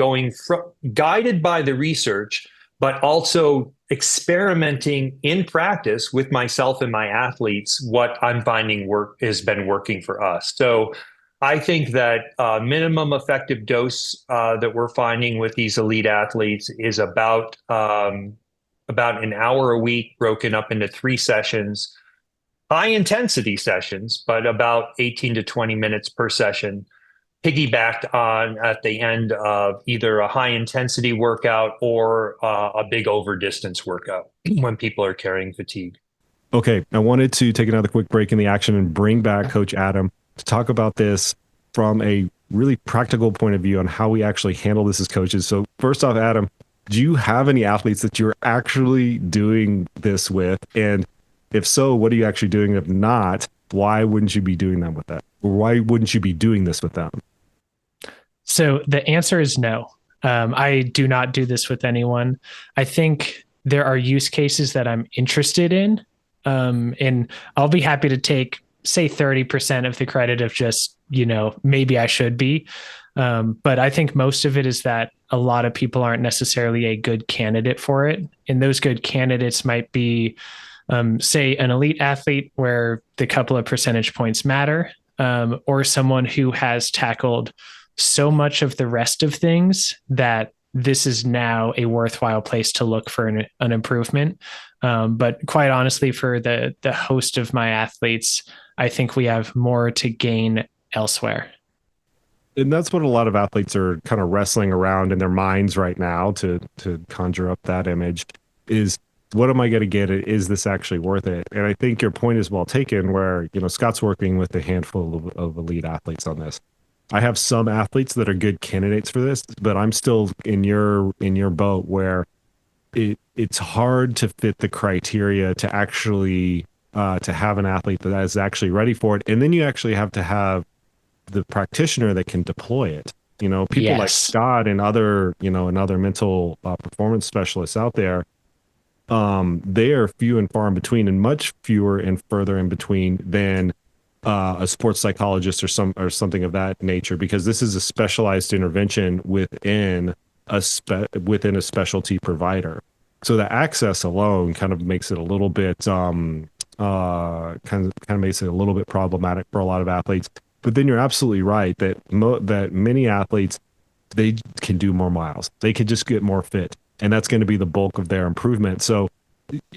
guided by the research, but also experimenting in practice with myself and my athletes, what I'm finding has been working for us. So I think that minimum effective dose that we're finding with these elite athletes is about an hour a week, broken up into 3 sessions, high intensity sessions, but about 18 to 20 minutes per session, piggybacked on at the end of either a high intensity workout or a big over distance workout when people are carrying fatigue. Okay, I wanted to take another quick break in the action and bring back Coach Adam to talk about this from a really practical point of view on how we actually handle this as coaches. So first off, Adam, do you have any athletes that you're actually doing this with? And if so, what are you actually doing? If not, why wouldn't you be doing them with that? Or why wouldn't you be doing this with them? So the answer is no. I do not do this with anyone. I think there are use cases that I'm interested in. And I'll be happy to take, say, 30% of the credit of just, maybe I should be. But I think most of it is that a lot of people aren't necessarily a good candidate for it. And those good candidates might be, say, an elite athlete where the couple of percentage points matter, or someone who has tackled so much of the rest of things that this is now a worthwhile place to look for an improvement. But quite honestly, for the host of my athletes, I think we have more to gain elsewhere. And that's what a lot of athletes are kind of wrestling around in their minds right now to conjure up that image is, what am I going to get? Is this actually worth it? And I think your point is well taken, where Scott's working with a handful of elite athletes on this. I have some athletes that are good candidates for this, but I'm still in your boat where it's hard to fit the criteria to actually to have an athlete that is actually ready for it. And then you actually have to have the practitioner that can deploy it. You know, people like Yes. Scott and other, and other mental performance specialists out there, they are few and far in between, and much fewer and further in between than a sports psychologist or something of that nature, because this is a specialized intervention within within a specialty provider. So the access alone kind of makes it a little bit kind of makes it a little bit problematic for a lot of athletes. But then you're absolutely right that that many athletes, they can do more miles. They could just get more fit, and that's going to be the bulk of their improvement. So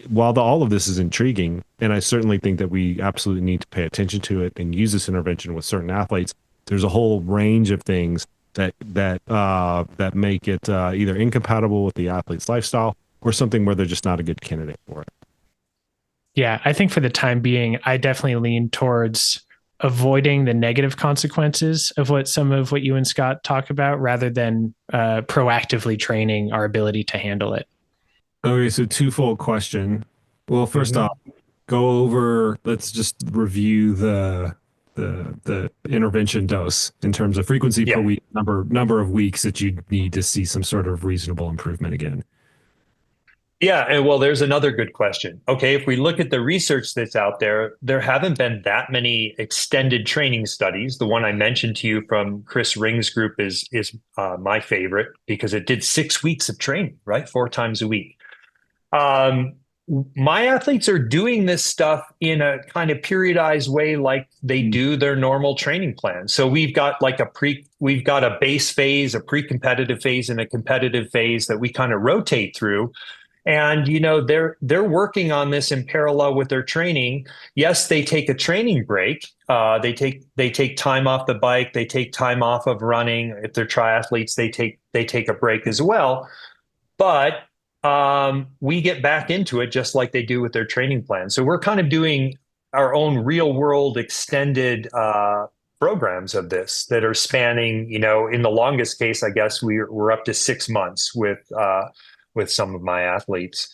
while all of this is intriguing, and I certainly think that we absolutely need to pay attention to it and use this intervention with certain athletes, there's a whole range of things that make it either incompatible with the athlete's lifestyle or something where they're just not a good candidate for it. Yeah, I think for the time being, I definitely lean towards avoiding the negative consequences of some of what you and Scott talk about, rather than proactively training our ability to handle it. Okay, so twofold question. Well, first Mhm. off, let's just review the intervention dose in terms of frequency per Yeah. week, number of weeks that you need to see some sort of reasonable improvement again. Yeah, and well, there's another good question. Okay, if we look at the research that's out there, there haven't been that many extended training studies. The one I mentioned to you from Chris Ring's group is my favorite because it did 6 weeks of training, right, 4 times a week. Um, my athletes are doing this stuff in a kind of periodized way, like they do their normal training plan. So we've got a base phase, a pre-competitive phase, and a competitive phase that we kind of rotate through. And they're working on this in parallel with their training. Yes, they take a training break. They take time off the bike. They take time off of running. If they're triathletes, they take a break as well. But we get back into it just like they do with their training plan. So we're kind of doing our own real world extended programs of this that are spanning, in the longest case, I guess we're up to 6 months with some of my athletes.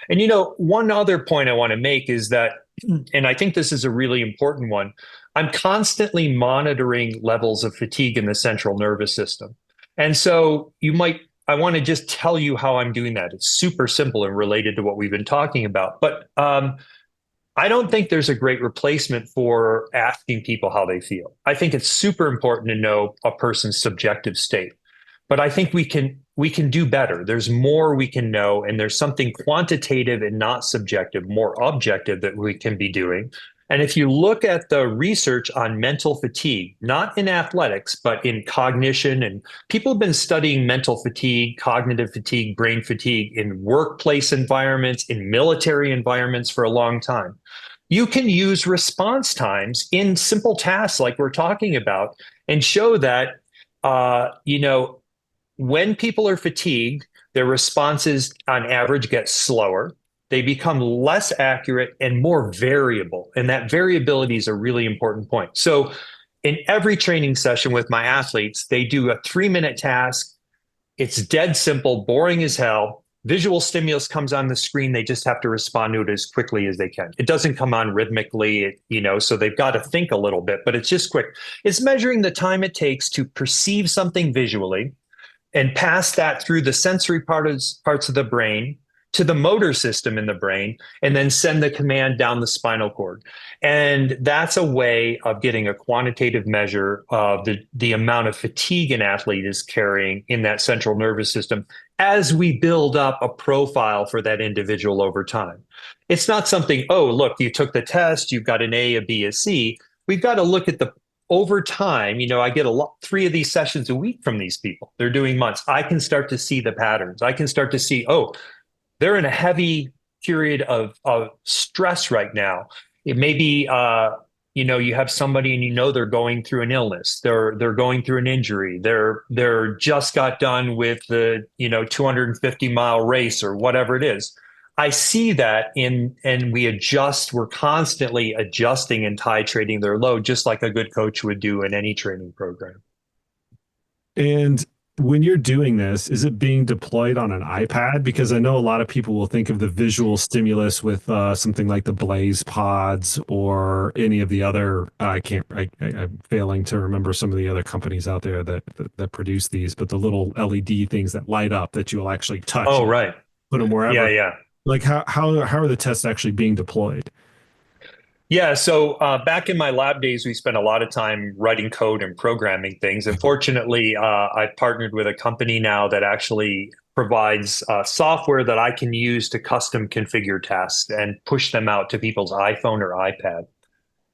And one other point I want to make is that, and I think this is a really important one, I'm constantly monitoring levels of fatigue in the central nervous system. And so I want to just tell you how I'm doing that. It's super simple and related to what we've been talking about. But I don't think there's a great replacement for asking people how they feel. I think it's super important to know a person's subjective state. But I think we can do better. There's more we can know, and there's something quantitative and not subjective, more objective that we can be doing. And if you look at the research on mental fatigue, not in athletics, but in cognition, and people have been studying mental fatigue, cognitive fatigue, brain fatigue in workplace environments, in military environments for a long time. You can use response times in simple tasks like we're talking about and show that, when people are fatigued, their responses on average get slower. They become less accurate and more variable. And that variability is a really important point. So, in every training session with my athletes, they do a 3-minute task. It's dead simple, boring as hell. Visual stimulus comes on the screen. They just have to respond to it as quickly as they can. It doesn't come on rhythmically, so they've got to think a little bit, but it's just quick. It's measuring the time it takes to perceive something visually and pass that through the sensory parts of the brain to the motor system in the brain, and then send the command down the spinal cord. And that's a way of getting a quantitative measure of the amount of fatigue an athlete is carrying in that central nervous system as we build up a profile for that individual over time. It's not something, oh, look, you took the test, you've got an A, a B, a C. We've got to look at the over time. I get 3 of these sessions a week from these people. They're doing months. I can start to see the patterns. I can start to see, oh, they're in a heavy period of stress right now. It may be, you have somebody and they're going through an illness. They're going through an injury. They're just got done with the 250-mile race or whatever it is. I see that and we adjust. We're constantly adjusting and titrating their load, just like a good coach would do in any training program. And when you're doing this, is it being deployed on an iPad? Because I know a lot of people will think of the visual stimulus with something like the Blaze Pods or any of the other. I'm failing to remember some of the other companies out there that produce these, but the little LED things that light up that you'll actually touch Oh, and right. put them Yeah, wherever. yeah. Like how are the tests actually being deployed? Yeah, so back in my lab days, we spent a lot of time writing code and programming things. And fortunately, I've partnered with a company now that actually provides software that I can use to custom configure tasks and push them out to people's iPhone or iPad.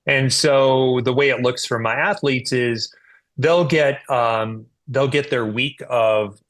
And so the way it looks for my athletes is they'll get they'll get their week of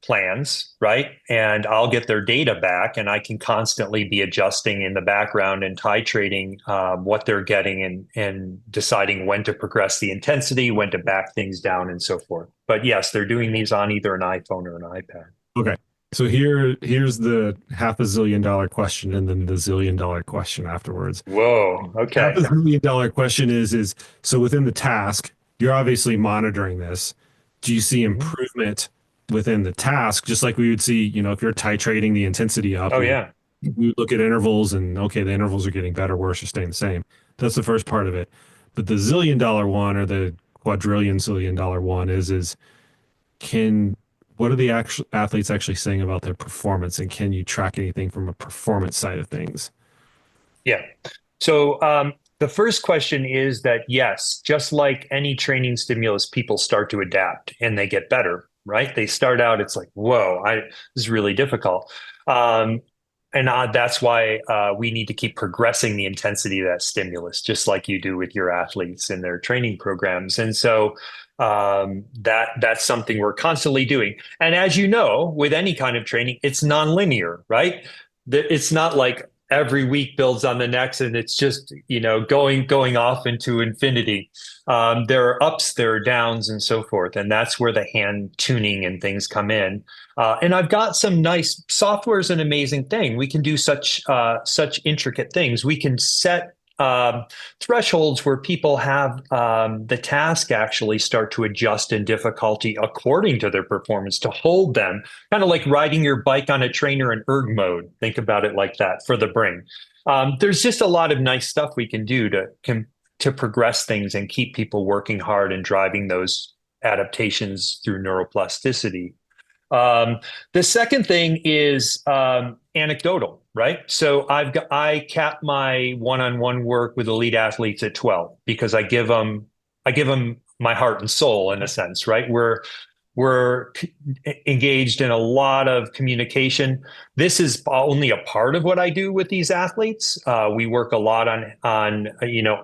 plans, right? And I'll get their data back, and I can constantly be adjusting in the background and titrating what they're getting and deciding when to progress the intensity, when to back things down, and so forth. But yes, they're doing these on either an iPhone or an iPad. Okay. So here's the half a zillion dollar question and then the zillion dollar question afterwards. Whoa. Half Okay. a zillion dollar question is so within the task, you're obviously monitoring this. Do you see Mhm. improvement within the task? Just like we would see, if you're titrating the intensity up, Oh we yeah. we look at intervals and okay, the intervals are getting better, worse, or staying the same. That's the first part of it. But the zillion dollar one or the quadrillion zillion dollar one is can what are the actual athletes actually saying about their performance and can you track anything from a performance side of things? Yeah. So the first question is that yes, just like any training stimulus, people start to adapt and they get better, right? They start out, it's like, whoa, this is really difficult. Um, and that's why we need to keep progressing the intensity of that stimulus, just like you do with your athletes in their training programs. And so that's something we're constantly doing. And as you know, with any kind of training, it's nonlinear, right? It's not like every week builds on the next and it's just going off into infinity. There are ups, there are downs, and so forth, and that's where the hand tuning and things come in. And I've got some nice software is an amazing thing. We can do such intricate things. We can set thresholds where people have the task actually start to adjust in difficulty according to their performance to hold them, kind of like riding your bike on a trainer in erg mode. Think about it like that for the brain. There's just a lot of nice stuff we can do to progress things and keep people working hard and driving those adaptations through neuroplasticity. Um, the second thing is anecdotal, right? So I cap my one-on-one work with elite athletes at 12 because I give them my heart and soul in a sense, right? We're engaged in a lot of communication. This is only a part of what I do with these athletes. We work a lot on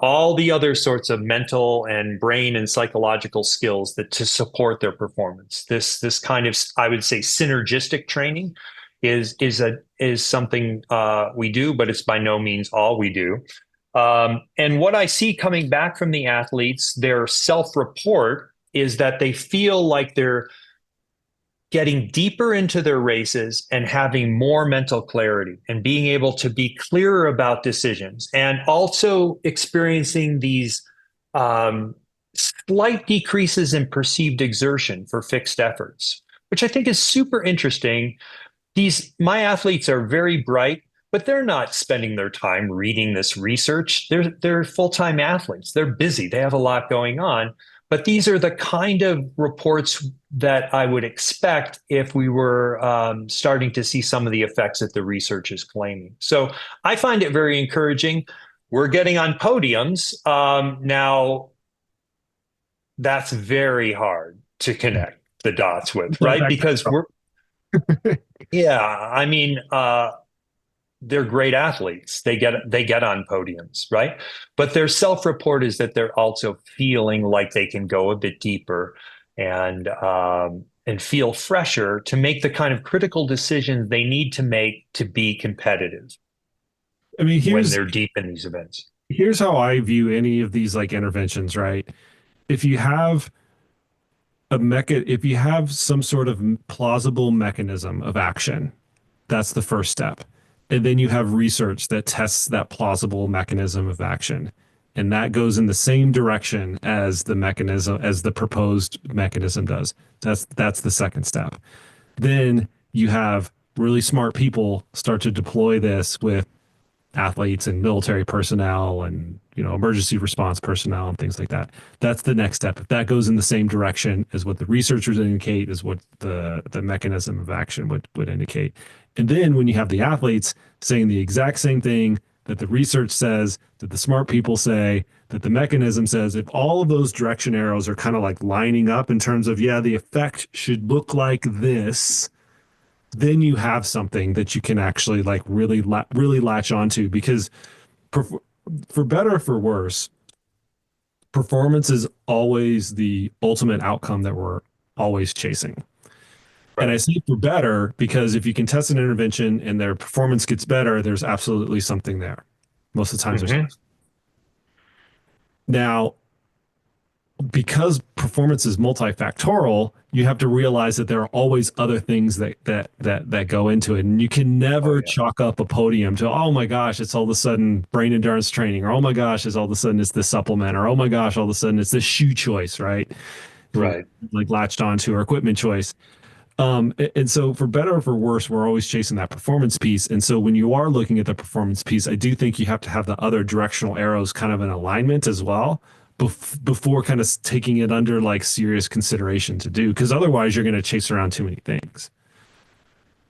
all the other sorts of mental and brain and psychological skills that to support their performance. This kind of, I would say, synergistic training is something we do, but it's by no means all we do. And what I see coming back from the athletes, their self-report is that they feel like they're getting deeper into their races and having more mental clarity and being able to be clearer about decisions and also experiencing these slight decreases in perceived exertion for fixed efforts, which I think is super interesting. My athletes are very bright, but they're not spending their time reading this research. They're full-time athletes. They're busy. They have a lot going on. But these are the kind of reports that I would expect if we were starting to see some of the effects that the research is claiming. So I find it very encouraging. We're getting on podiums. Now, that's very hard to connect the dots with, right? Because yeah, I mean, they're great athletes. They get on podiums, right? But their self-report is that they're also feeling like they can go a bit deeper and feel fresher to make the kind of critical decisions they need to make to be competitive I mean, when here's they're deep in these events. here's how I view any of these like interventions, right? If you have if you have some sort of plausible mechanism of action, that's the first step. And then you have research that tests that plausible mechanism of action. and that goes in the same direction as the mechanism, as the proposed mechanism does. That's the second step. Then you have really smart people start to deploy this with athletes and military personnel and emergency response personnel and things like that. That's the next step. If that goes in the same direction as what the researchers indicate, is what the mechanism of action would indicate. And then when you have the athletes saying the exact same thing that the research says, that the smart people say, that the mechanism says, if all of those direction arrows are kind of like lining up in terms of, yeah, the effect should look like this, then you have something that you can actually like really latch onto, because for better or for worse, performance is always the ultimate outcome that we're always chasing. Right. And I say for better because if you can test an intervention and their performance gets better, there's absolutely something there. Most of the times there's now, because performance is multifactorial, you have to realize that there are always other things that go into it, and you can never chalk up a podium to, oh my gosh, it's all of a sudden brain endurance training, or oh my gosh, it's all of a sudden it's this supplement, or oh my gosh, all of a sudden it's this shoe choice, right? Like latched onto, or equipment choice. And so for better or for worse, we're always chasing that performance piece. And so when you are looking at the performance piece, I do think you have to have the other directional arrows kind of in alignment as well, before kind of taking it under like serious consideration to do, because otherwise you're going to chase around too many things.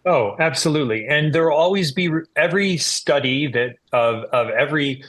Oh, absolutely. And there will always be every study that of every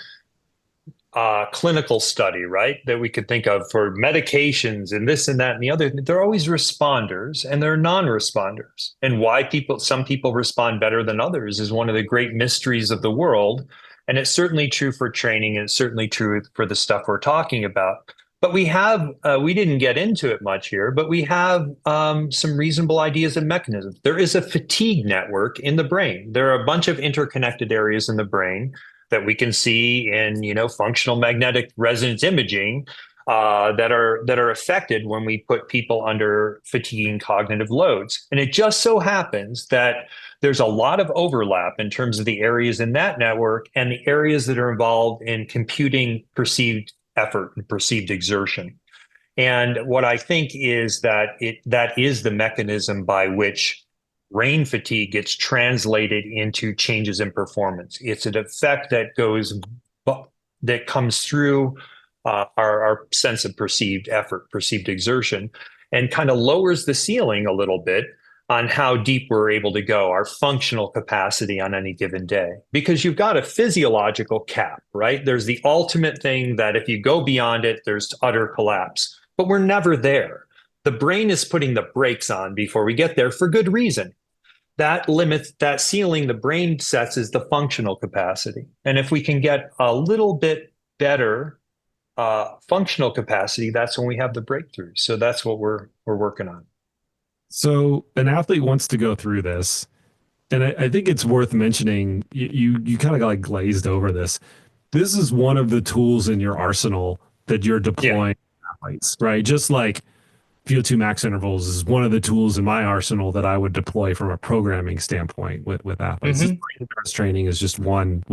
clinical study, right, that we could think of for medications and this and that and the other. There are always responders and there are non-responders. And why some people respond better than others is one of the great mysteries of the world. And it's certainly true for training, and it's certainly true for the stuff we're talking about. But we didn't get into it much here, but we have some reasonable ideas and mechanisms. There is a fatigue network in the brain. There are a bunch of interconnected areas in the brain that we can see in, functional magnetic resonance imaging that are affected when we put people under fatiguing cognitive loads. And it just so happens that there's a lot of overlap in terms of the areas in that network and the areas that are involved in computing perceived effort and perceived exertion. And what I think is that that is the mechanism by which brain fatigue gets translated into changes in performance. It's an effect that comes through our sense of perceived effort, perceived exertion, and kind of lowers the ceiling a little bit on how deep we're able to go, our functional capacity on any given day. Because you've got a physiological cap, right? There's the ultimate thing that if you go beyond it, there's utter collapse. But we're never there. The brain is putting the brakes on before we get there for good reason. That limits, that ceiling the brain sets is the functional capacity. And if we can get a little bit better functional capacity, that's when we have the breakthrough. So that's what we're working on. So an athlete wants to go through this, and I think it's worth mentioning, you kind of like glazed over this. This is one of the tools in your arsenal that you're deploying athletes, right? Just like VO2 max intervals is one of the tools in my arsenal that I would deploy from a programming standpoint with athletes. Brain endurance training is just one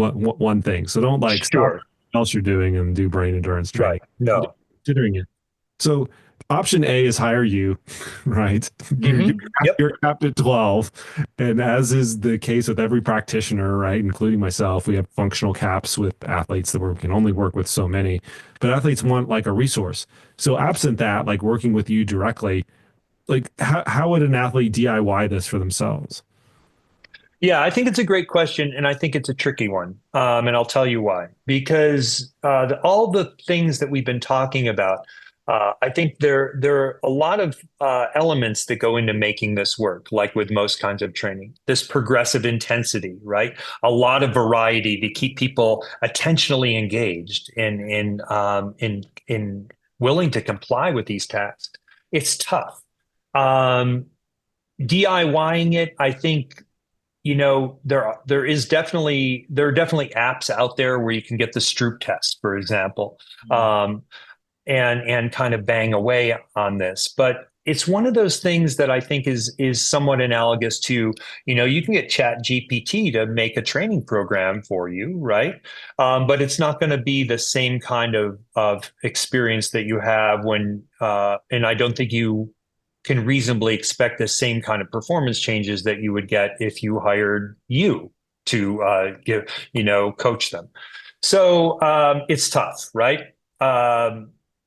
thing. So don't stop what else you're doing and do brain endurance training. Right. No. Considering it. So option A is hire you, right? You're capped at 12. And as is the case with every practitioner, right, including myself, we have functional caps with athletes that we can only work with so many. But athletes want like a resource. So absent that, like working with you directly, like how would an athlete DIY this for themselves? Yeah, I think it's a great question, and I think it's a tricky one. And I'll tell you why. Because all the things that we've been talking about, I think there are a lot of elements that go into making this work, like with most kinds of training. This progressive intensity, right? A lot of variety to keep people attentionally engaged in willing to comply with these tasks. It's tough. DIYing it, I think, there are definitely apps out there where you can get the Stroop test, for example. And kind of bang away on this. But it's one of those things that I think is somewhat analogous to, you can get Chat GPT to make a training program for you, right? But it's not going to be the same kind of experience that you have when, and I don't think you can reasonably expect the same kind of performance changes that you would get if you hired you to coach them. So it's tough, right?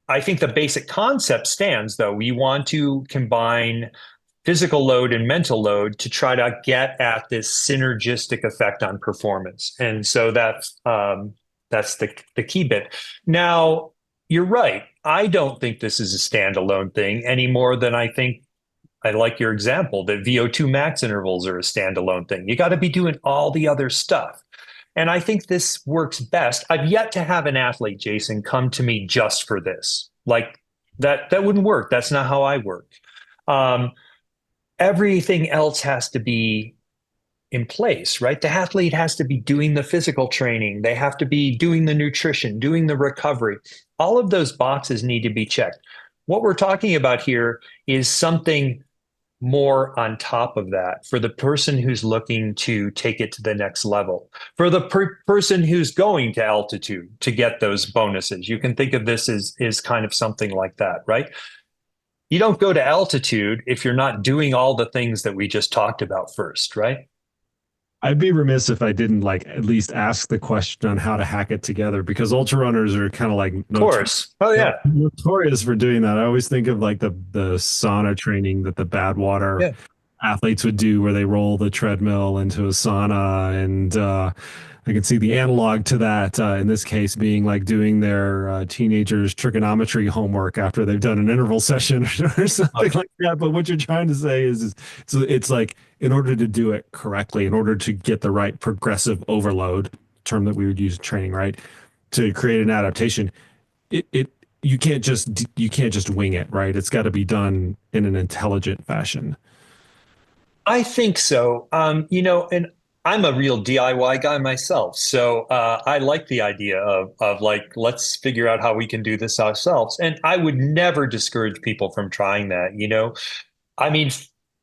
I think the basic concept stands, though. We want to combine physical load and mental load to try to get at this synergistic effect on performance. And so that's the key bit. Now, you're right. I don't think this is a standalone thing any more than I like your example that VO2 max intervals are a standalone thing. You got to be doing all the other stuff. And I think this works best. I've yet to have an athlete, Jason, come to me just for this. Like that wouldn't work. That's not how I work. Everything else has to be in place, right? The athlete has to be doing the physical training. They have to be doing the nutrition, doing the recovery. All of those boxes need to be checked. What we're talking about here is something more on top of that for the person who's looking to take it to the next level, for the person who's going to altitude to get those bonuses. You can think of this as kind of something like that, right? You don't go to altitude if you're not doing all the things that we just talked about first, right? I'd be remiss if I didn't like at least ask the question on how to hack it together, because ultra runners are kind of like Of course. Oh yeah. notorious for doing that. I always think of like the sauna training that the Badwater athletes would do, where they roll the treadmill into a sauna, and I can see the analog to that in this case being like doing their teenagers trigonometry homework after they've done an interval session or something like that. But what you're trying to say is it's like, in order to do it correctly, in order to get the right progressive overload, term that we would use in training, right, to create an adaptation, it you can't just wing it, right? It's got to be done in an intelligent fashion. I think so. And I'm a real DIY guy myself. So I like the idea of like, let's figure out how we can do this ourselves. And I would never discourage people from trying that. I mean,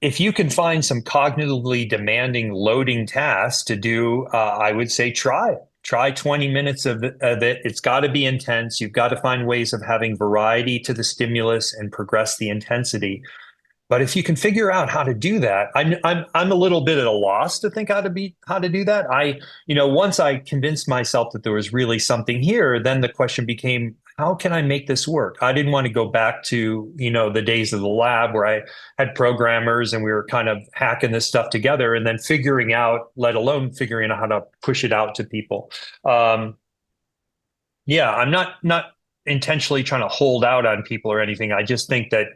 if you can find some cognitively demanding loading tasks to do, I would say try it. Try 20 minutes of it. It's got to be intense. You've got to find ways of having variety to the stimulus and progress the intensity. But if you can figure out how to do that, I'm a little bit at a loss to think how to do that. Once I convinced myself that there was really something here, then the question became, how can I make this work? I didn't want to go back to, the days of the lab where I had programmers and we were kind of hacking this stuff together and then figuring out, let alone figuring out how to push it out to people. I'm not intentionally trying to hold out on people or anything. I just think that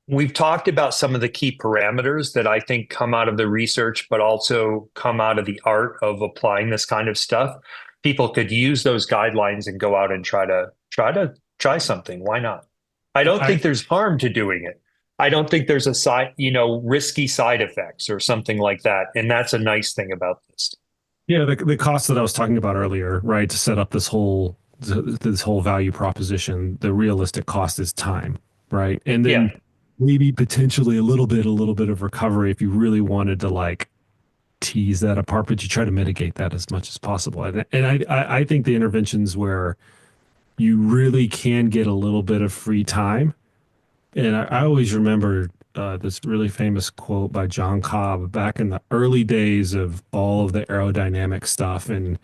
we've talked about some of the key parameters that I think come out of the research, but also come out of the art of applying this kind of stuff. People could use those guidelines and go out and try something. Why not? I don't think there's harm to doing it. I don't think there's risky side effects or something like that. And that's a nice thing about this. Yeah, the cost that I was talking about earlier, right, to set up this whole value proposition, the realistic cost is time, right? And then maybe potentially a little bit of recovery if you really wanted to like tease that apart, but you try to mitigate that as much as possible. And I think the interventions where you really can get a little bit of free time. And I always remember this really famous quote by John Cobb back in the early days of all of the aerodynamic stuff. And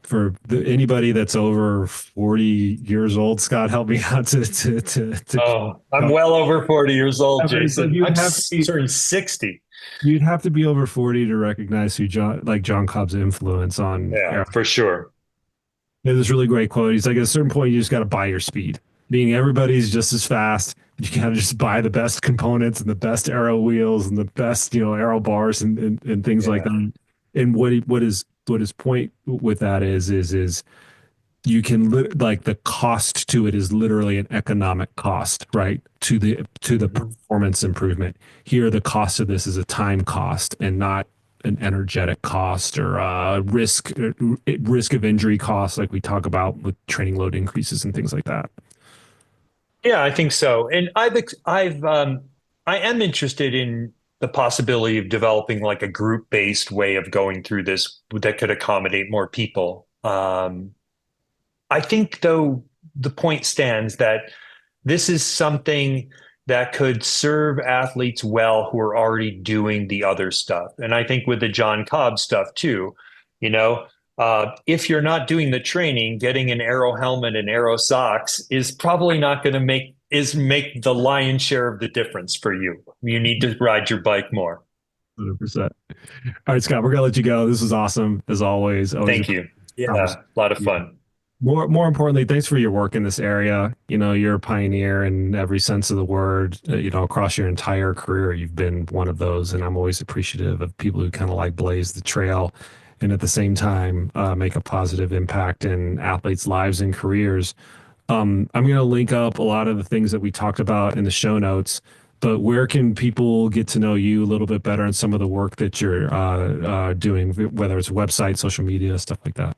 for anybody that's over 40 years old, Scott, help me out to I'm well over 40 years old, Jason. I'm turning 60. You'd have to be over 40 to recognize who John Cobb's influence on. Yeah, for sure. There's this really great quote. He's like, at a certain point, you just got to buy your speed. Meaning everybody's just as fast. You got to just buy the best components and the best aero wheels and the best, aero bars and things like that. And what his point with that is you can like the cost to it is literally an economic cost, right? To the performance improvement. Here, the cost of this is a time cost and not an energetic cost or risk of injury costs, like we talk about with training load increases and things like that. Yeah, I think so. And I am interested in the possibility of developing like a group-based way of going through this that could accommodate more people. I think, though, the point stands that this is something that could serve athletes well who are already doing the other stuff. And I think with the John Cobb stuff too, you know, if you're not doing the training, getting an aero helmet and aero socks is probably not going to make the lion's share of the difference for you. You need to ride your bike more. 100%. All right, Scott, we're gonna let you go. This was awesome as always. Always Thank you. Yeah, a lot of fun. More importantly, thanks for your work in this area. You know, you're a pioneer in every sense of the word. You know, across your entire career, you've been one of those, and I'm always appreciative of people who kind of like blaze the trail, and at the same time make a positive impact in athletes' lives and careers. I'm going to link up a lot of the things that we talked about in the show notes. But where can people get to know you a little bit better and some of the work that you're doing, whether it's website, social media, stuff like that?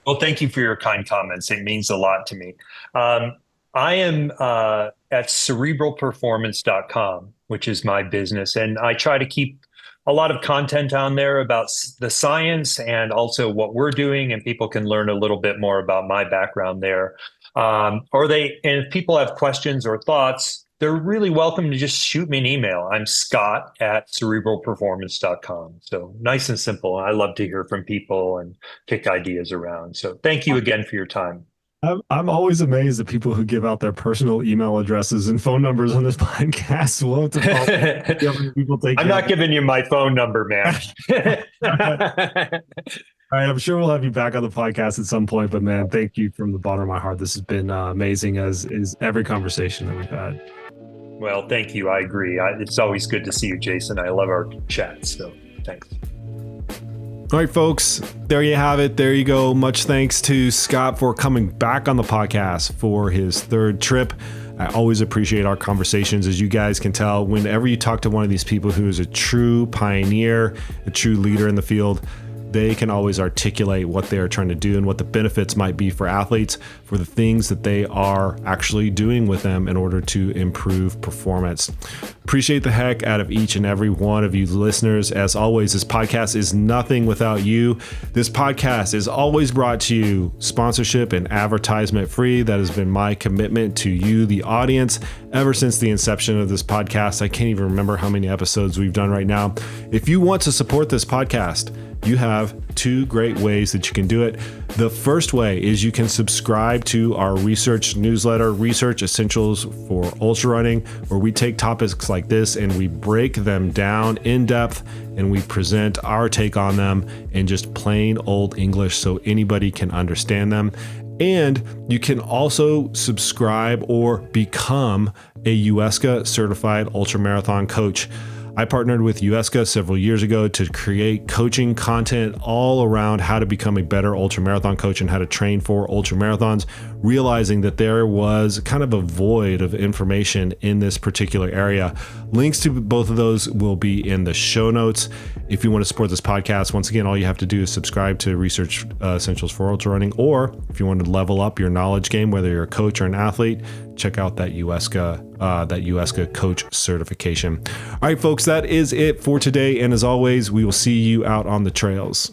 Well, thank you for your kind comments. It means a lot to me. I am at cerebralperformance.com, which is my business. And I try to keep a lot of content on there about the science and also what we're doing. And people can learn a little bit more about my background there. And if people have questions or thoughts, they're really welcome to just shoot me an email. I'm Scott at cerebralperformance.com. So nice and simple. I love to hear from people and kick ideas around. So thank you again for your time. I'm always amazed at people who give out their personal email addresses and phone numbers on this podcast. We'll have to people take I'm not giving you my phone number, man. All right, I'm sure we'll have you back on the podcast at some point, but man, thank you from the bottom of my heart. This has been amazing, as is every conversation that we've had. Well, thank you. I agree. It's always good to see you, Jason. I love our chats. So thanks. All right, folks, there you have it. There you go. Much thanks to Scott for coming back on the podcast for his third trip. I always appreciate our conversations. As you guys can tell, whenever you talk to one of these people who is a true pioneer, a true leader in the field, they can always articulate what they are trying to do and what the benefits might be for athletes for the things that they are actually doing with them in order to improve performance. Appreciate the heck out of each and every one of you listeners. As always, this podcast is nothing without you. This podcast is always brought to you sponsorship and advertisement free. That has been my commitment to you, the audience, ever since the inception of this podcast. I can't even remember how many episodes we've done right now. If you want to support this podcast, you have two great ways that you can do it. The first way is you can subscribe to our research newsletter, Research Essentials for Ultrarunning, where we take topics like this and we break them down in depth and we present our take on them in just plain old English so anybody can understand them. And you can also subscribe or become a UESCA certified ultramarathon coach. I partnered with UESCA several years ago to create coaching content all around how to become a better ultramarathon coach and how to train for ultramarathons, realizing that there was kind of a void of information in this particular area. Links to both of those will be in the show notes. If you want to support this podcast, once again, all you have to do is subscribe to Research Essentials for Ultrarunning, or if you want to level up your knowledge game, whether you're a coach or an athlete, check out that UESCA coach certification. All right, folks, that is it for today. And as always, we will see you out on the trails.